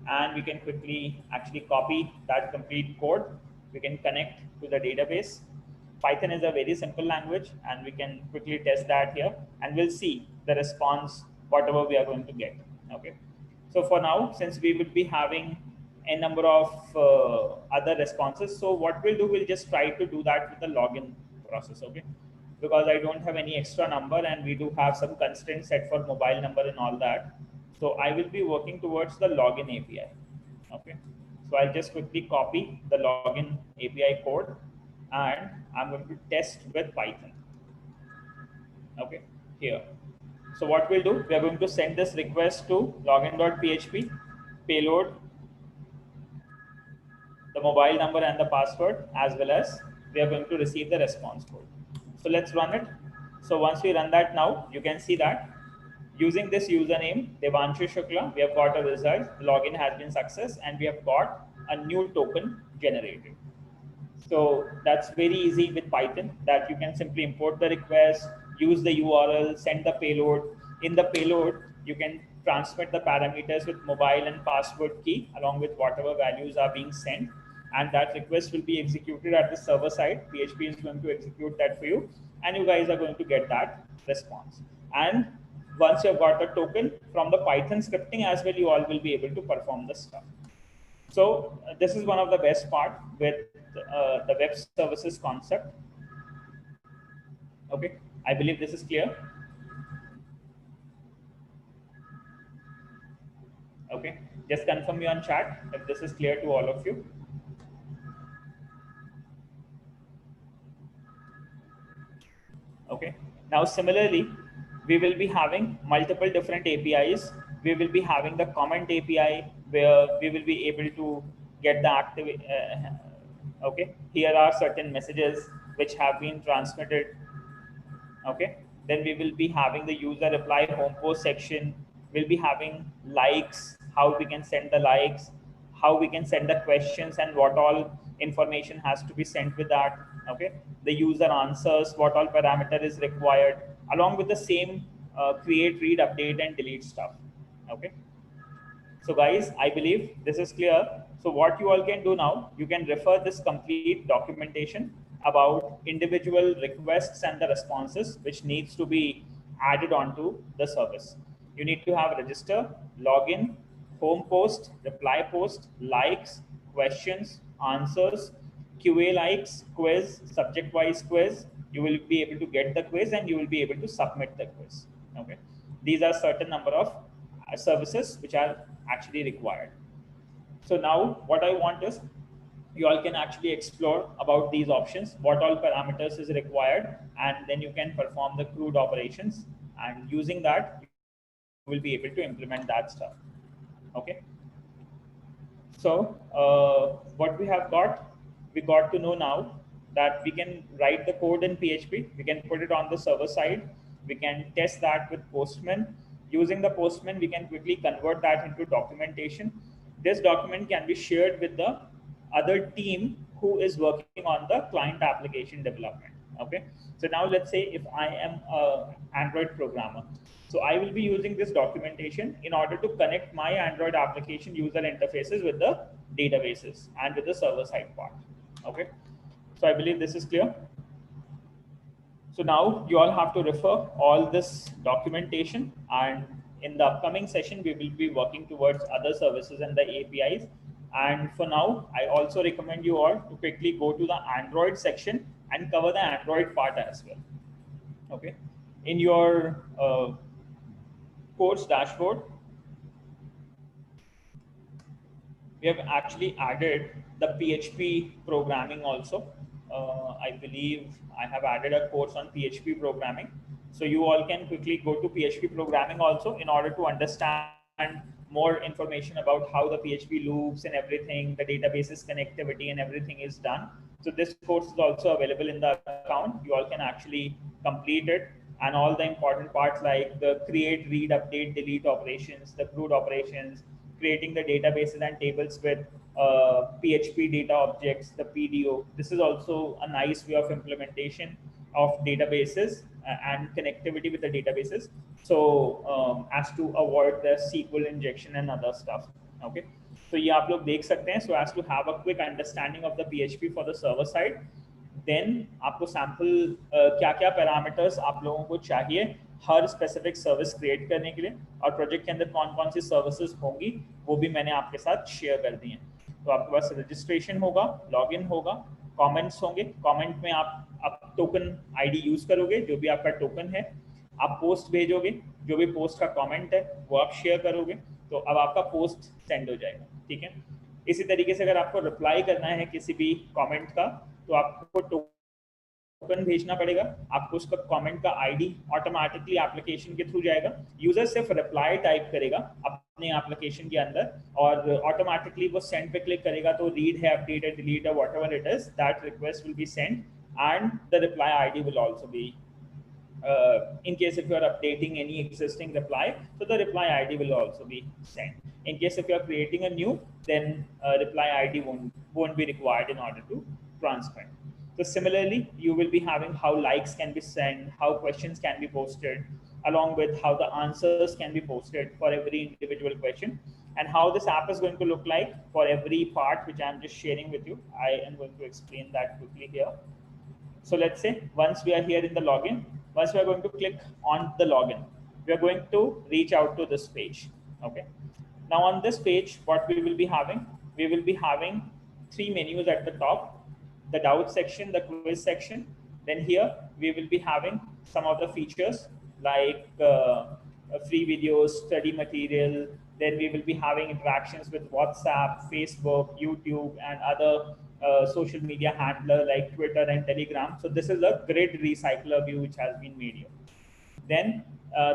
And we can quickly actually copy that complete code. We can connect to the database. Python is a very simple language, and we can quickly test that here, and we'll see the response, whatever we are going to get. Okay. So for now, since we will be having a number of other responses, so what we'll do, we'll just try to do that with the login process. Okay. Because I don't have any extra number, and we do have some constraints set for mobile number and all that. So I will be working towards the login API. Okay. So I'll just quickly copy the login API code, and I'm going to test with Python. Okay, here. So what we'll do, we are going to send this request to login.php, payload, the mobile number and the password, as well as we are going to receive the response code. So let's run it. So once we run that now, you can see that using this username, Devanshu Shukla, we have got a result. Login has been success, and we have got a new token generated. So that's very easy with Python, that you can simply import the request, use the URL, send the payload. In the payload, you can transmit the parameters with mobile and password key along with whatever values are being sent. And that request will be executed at the server side. PHP is going to execute that for you, and you guys are going to get that response. And once you've got the token from the Python scripting as well, you all will be able to perform the stuff. So this is one of the best part with the web services concept. Okay, I believe this is clear. Okay, just confirm me on chat if this is clear to all of you. Okay, now similarly, we will be having multiple different APIs. We will be having the comment API where we will be able to get the active. Okay, here are certain messages which have been transmitted. Okay, then we will be having the user reply home post section. We'll be having likes, how we can send the likes, how we can send the questions, and what all information has to be sent with that. Okay, the user answers, what all parameter is required, along with the same create, read, update, and delete stuff. Okay, so guys, I believe this is clear. So what you all can do now, you can refer this complete documentation about individual requests and the responses which needs to be added onto the service. You need to have register, login, home post, reply post, likes, questions, answers, QA likes, quiz, subject wise quiz. You will be able to get the quiz, and you will be able to submit the quiz. Okay, these are certain number of services which are actually required. So now what I want is you all can actually explore about these options, what all parameters is required, and then you can perform the CRUD operations, and using that you will be able to implement that stuff. Okay. So what we got to know now that we can write the code in PHP, we can put it on the server side, we can test that with Postman. Using the Postman, we can quickly convert that into documentation. This document can be shared with the other team who is working on the client application development. Okay. So now let's say if I am an Android programmer, so I will be using this documentation in order to connect my Android application user interfaces with the databases and with the server side part. Okay. So I believe this is clear. So now you all have to refer all this documentation, and in the upcoming session, we will be working towards other services and the APIs. And for now, I also recommend you all to quickly go to the Android section and cover the Android part as well. Okay. In your course dashboard, we have actually added the PHP programming also. I believe I have added a course on PHP programming. So you all can quickly go to PHP programming also in order to understand more information about how the PHP loops and everything, the databases connectivity and everything is done. So this course is also available in the account. You all can actually complete it, and all the important parts like the create, read, update, delete operations, the CRUD operations, creating the databases and tables with PHP data objects, the PDO. This is also a nice way of implementation of databases and connectivity with the databases. So as to avoid the SQL injection and other stuff. Okay. So ये आप लोग देख सकते हैं. So as to have a quick understanding of the PHP for the server side, then आपको sample क्या क्या parameters आप लोगों को चाहिए हर स्पेसिफिक सर्विस क्रिएट करने के लिए, और प्रोजेक्ट के अंदर कौन कौन सी सर्विसेज होंगी वो भी मैंने आपके साथ शेयर कर दी हैं. तो आपके पास रजिस्ट्रेशन होगा, लॉगिन होगा, कमेंट्स होंगे. कमेंट में आप टोकन आईडी यूज करोगे, जो भी आपका टोकन है, आप पोस्ट भेजोगे, जो भी पोस्ट का कमेंट है वो आप शेयर करोगे, तो अब आपका पोस्ट सेंड हो जाएगा. ठीक है. इसी तरीके से अगर आपको रिप्लाई करना है किसी भी कमेंट का, तो आपको टोकन भेजना पड़ेगा. आपको उसका कमेंट का आईडी ऑटोमेटिकली एप्लीकेशन के थ्रू जाएगा. यूजर सिर्फ रिप्लाई टाइप करेगा अपने एप्लीकेशन के अंदर, और ऑटोमेटिकली वो सेंड पे क्लिक करेगा, तो रीड है, अपडेट है, डिलीट है, whatever it is, that request will be send, and the reply ID will also be in case if you are updating any existing reply, so the reply ID will also be sent. In case if you are creating a new, then reply ID won't be required in order to transmit. So similarly, you will be having how likes can be sent, how questions can be posted, along with how the answers can be posted for every individual question, and how this app is going to look like for every part which I am just sharing with you. I am going to explain that quickly here. So let's say once we are here in the login, once we are going to click on the login, we are going to reach out to this page. Okay. Now on this page, what we will be having, we will be having three menus at the top: the doubt section, the quiz section. Then here we will be having some of the features like free videos, study material. Then we will be having interactions with WhatsApp, Facebook, YouTube, and other social media handler like Twitter and Telegram. So this is a grid recycler view which has been made here. Then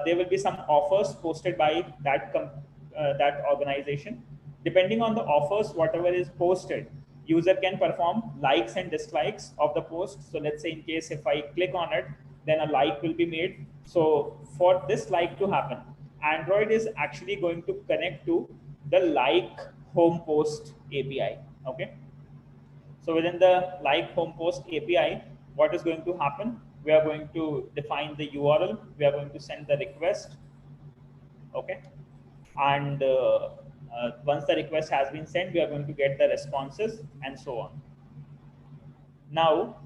there will be some offers posted by that organization. Depending on the offers, whatever is posted, user can perform likes and dislikes of the post. So let's say in case if I click on it, then a like will be made. So for this like to happen, Android is actually going to connect to the like home post API. Okay. So within the like home post API, what is going to happen? We are going to define the URL. We are going to send the request. Okay. And once the request has been sent, we are going to get the responses and so on. Now,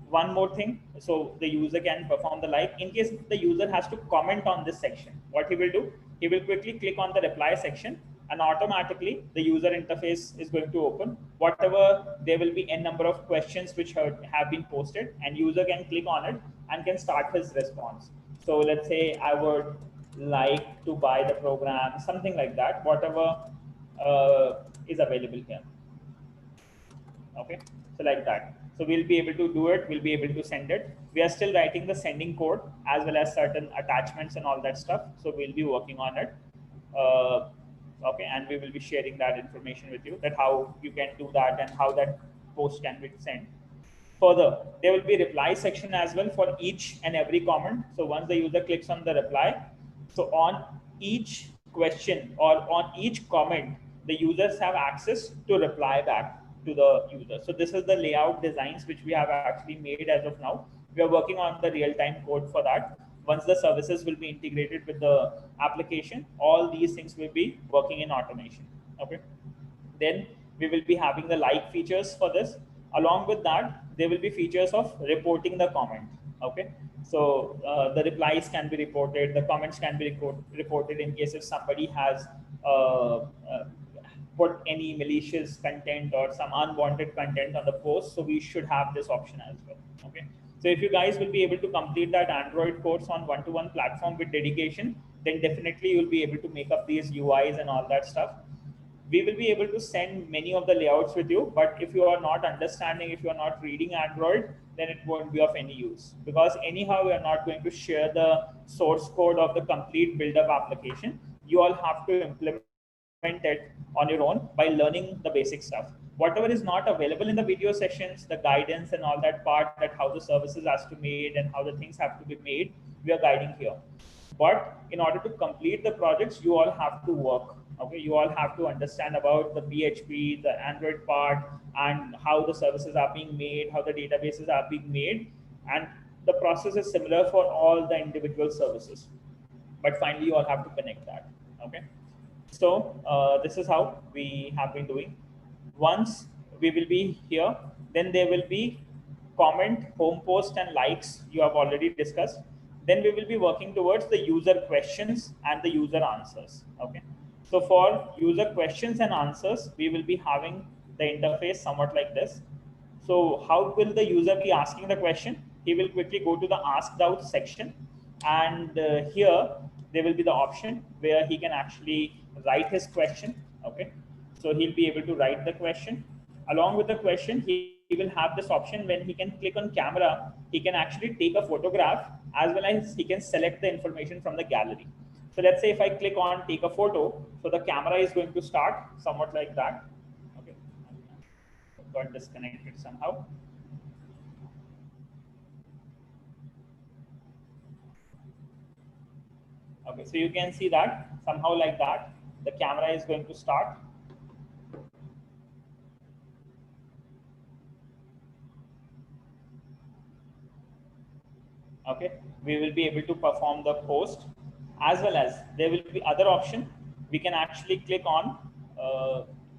one more thing. So the user can perform the like. In case the user has to comment on this section, what he will do? He will quickly click on the reply section, and automatically the user interface is going to open. Whatever, there will be n number of questions which have been posted, and user can click on it and can start his response. So let's say I would like to buy the program, something like that, whatever is available here. Okay, so like that. So we'll be able to do it, we'll be able to send it. We are still writing the sending code as well as certain attachments and all that stuff. So we'll be working on it. Uh, okay, and we will be sharing that information with you, that how you can do that and how that post can be sent. Further, there will be reply section as well for each and every comment. So once the user clicks on the reply, so on each question or on each comment, the users have access to reply back to the user. So this is the layout designs which we have actually made as of now. We are working on the real-time code for that. Once the services will be integrated with the application, all these things will be working in automation. Okay. Then we will be having the like features for this. Along with that, there will be features of reporting the comment. Okay, so the replies can be reported, the comments can be reported in case if somebody has uh, uh, put any malicious content or some unwanted content on the post. So we should have this option as well. Okay, so if you guys will be able to complete that Android course on one-to-one platform with dedication, then definitely you'll be able to make up these UIs and all that stuff. We will be able to send many of the layouts with you, but if you are not understanding, if you are not reading Android, then it won't be of any use, because anyhow we are not going to share the source code of the complete build up application. You all have to implement it on your own by learning the basic stuff. Whatever is not available in the video sessions, the guidance and all that part, that how the services has to be made and how the things have to be made, we are guiding here. But in order to complete the projects, you all have to work. Okay, you all have to understand about the PHP, the Android part, and how the services are being made, how the databases are being made, and the process is similar for all the individual services. But finally, you all have to connect that. Okay, so this is how we have been doing. Once we will be here, then there will be comment, home post, and likes you have already discussed. Then we will be working towards the user questions and the user answers. Okay. So for user questions and answers, we will be having the interface somewhat like this. So how will the user be asking the question? He will quickly go to the asked out section, and here there will be the option where he can actually write his question. Okay, so he'll be able to write the question. Along with the question, he will have this option when he can click on camera, he can actually take a photograph, as well as he can select the information from the gallery. So let's say if I click on take a photo, so the camera is going to start somewhat like that. Okay, got disconnected somehow. Okay, so you can see that somehow like that, the camera is going to start. Okay, we will be able to perform the post, as well as there will be other option. We can actually click on,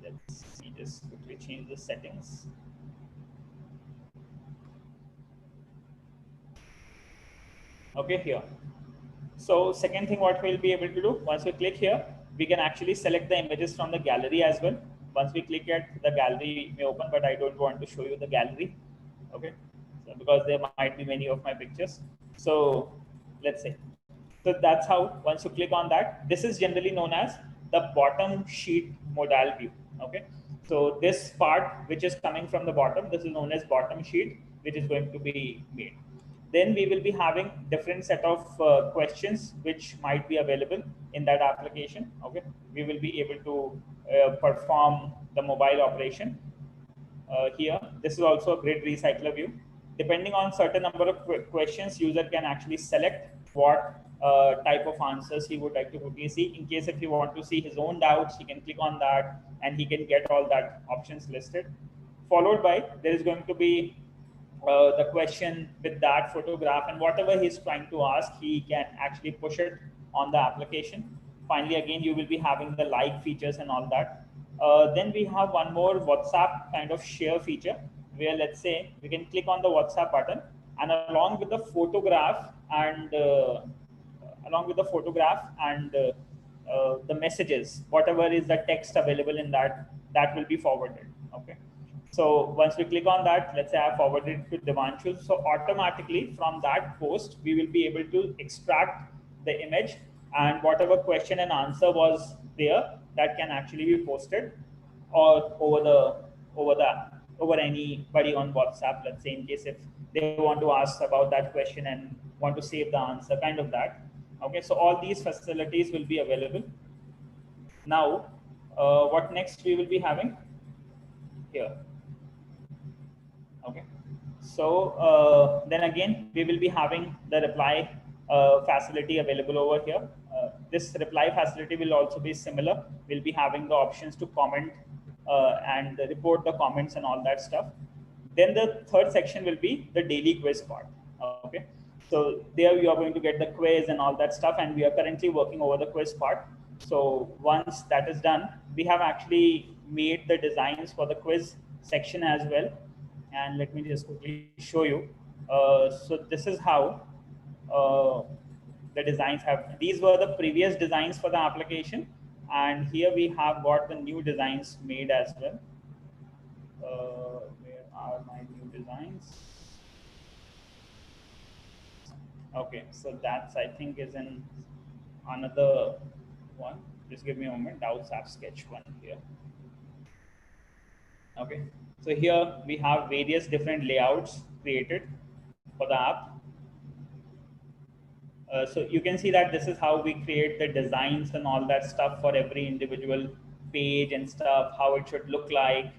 let's see, just quickly change the settings. Okay, here. So second thing what we'll be able to do, once we click here, we can actually select the images from the gallery as well. Once we click it, the gallery may open, but I don't want to show you the gallery. Okay, so because there might be many of my pictures. So let's say, so that's how once you click on that, this is generally known as the bottom sheet modal view. Okay, so this part which is coming from the bottom, this is known as bottom sheet, which is going to be made. Then we will be having different set of questions which might be available in that application. Okay, we will be able to perform the mobile operation. Here, this is also a grid recycler view. Depending on certain number of questions, user can actually select what type of answers he would like to quickly see. In case if you want to see his own doubts, he can click on that and he can get all that options listed. Followed by, there is going to be the question with that photograph, and whatever he's trying to ask, he can actually push it on the application. Finally, again, you will be having the like features and all that. Then we have one more WhatsApp kind of share feature, where let's say we can click on the WhatsApp button, and along with the photograph and the messages, whatever is the text available in that, that will be forwarded. Okay, so once we click on that, let's say I forwarded it to Devanshu. So automatically from that post, we will be able to extract the image and whatever question and answer was there, that can actually be posted or over anybody on WhatsApp. Let's say in case if they want to ask about that question and want to save the answer, kind of that. Okay, so all these facilities will be available. Now, what next we will be having here? Okay, so then again we will be having the reply facility available over here. This reply facility will also be similar. We'll be having the options to comment and report the comments and all that stuff. Then the third section will be the daily quiz part. Okay, so there you are going to get the quiz and all that stuff, and we are currently working over the quiz part. So once that is done, we have actually made the designs for the quiz section as well. And let me just quickly show you. So this is how the designs have. These were the previous designs for the application, and here we have got the new designs made as well. Where are my new designs? Okay, so that's, I think, is in another one. Just give me a moment. Doubts app sketch one here. Okay, so here we have various different layouts created for the app. So you can see that this is how we create the designs and all that stuff for every individual page and stuff, how it should look like.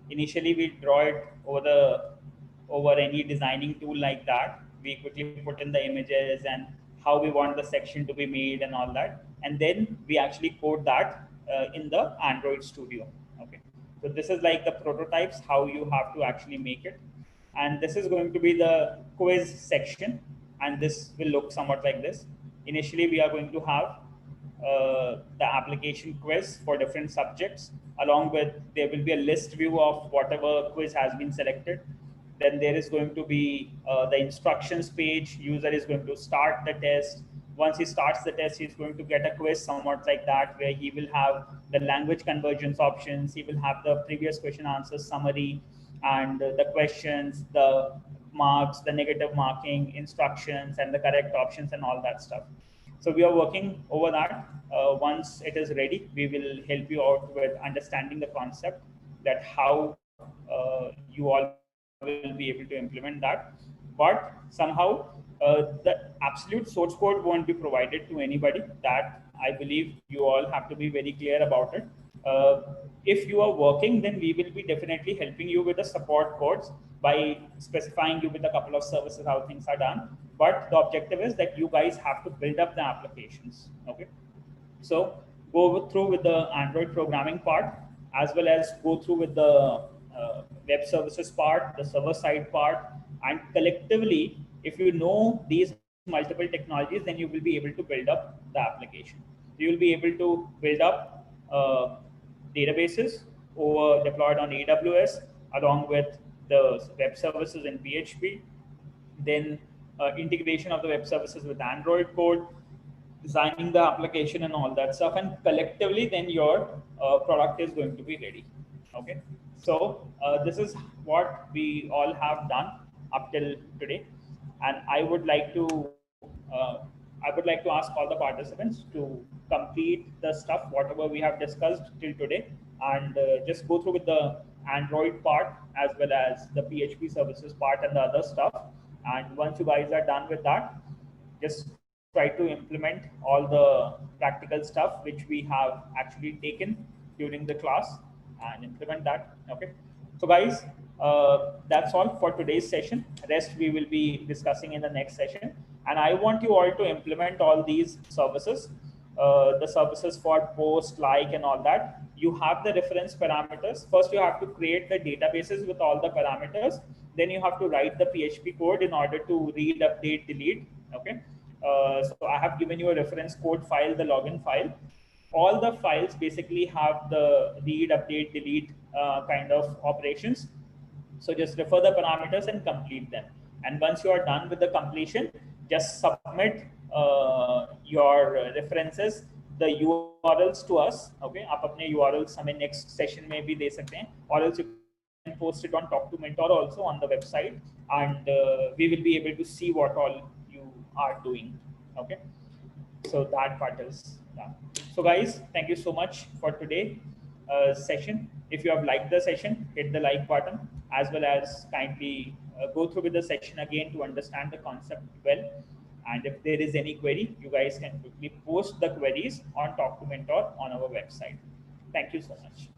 Initially, we draw it over any designing tool like that. We quickly put in the images and how we want the section to be made and all that. And then we actually code that in the Android Studio. Okay. So this is like the prototypes, how you have to actually make it. And this is going to be the quiz section. And this will look somewhat like this. Initially, we are going to have the application quiz for different subjects. Along with, there will be a list view of whatever quiz has been selected. Then there is going to be the instructions page. User is going to start the test. Once he starts the test, he's going to get a quiz somewhat like that, where he will have the language convergence options. He will have the previous question answer summary and the questions, the marks, the negative marking, instructions, and the correct options and all that stuff. So we are working over that. Once it is ready, we will help you out with understanding the concept, that how you all will be able to implement that. But somehow the absolute source code won't be provided to anybody. That I believe you all have to be very clear about it. If you are working, then we will be definitely helping you with the support codes by specifying you with a couple of services how things are done. But the objective is that you guys have to build up the applications. Okay, so go through with the Android programming part, as well as go through with the web services part, the server side part, and collectively, if you know these multiple technologies, then you will be able to build up the application. You will be able to build up databases over deployed on AWS, along with the web services in PHP, then integration of the web services with Android code, designing the application and all that stuff, and collectively then your product is going to be ready. Okay, so this is what we all have done up till today, and I would like to ask all the participants to complete the stuff whatever we have discussed till today, and just go through with the Android part as well as the PHP services part and the other stuff. And once you guys are done with that, just try to implement all the practical stuff which we have actually taken during the class and implement that. Okay, so guys, that's all for today's session. Rest we will be discussing in the next session, and I want you all to implement all these services, the services for post, like, and all that. You have the reference parameters. First you have to create the databases with all the parameters, then you have to write the PHP code in order to read, update, delete. Okay, so I have given you a reference code file, the login file. All the files basically have the read, update, delete kind of operations. So just refer the parameters and complete them. And once you are done with the completion, just submit your references, the URLs to us. Okay, आप अपने URLs हमें next session में भी दे सकते हैं, or else you can post it on Talk to Mentor also on the website, and we will be able to see what all you are doing. Okay. So that part is done. So guys, thank you so much for today session. If you have liked the session, hit the like button, as well as kindly go through with the session again to understand the concept well. And if there is any query, you guys can quickly post the queries on Talk to Mentor on our website. Thank you so much.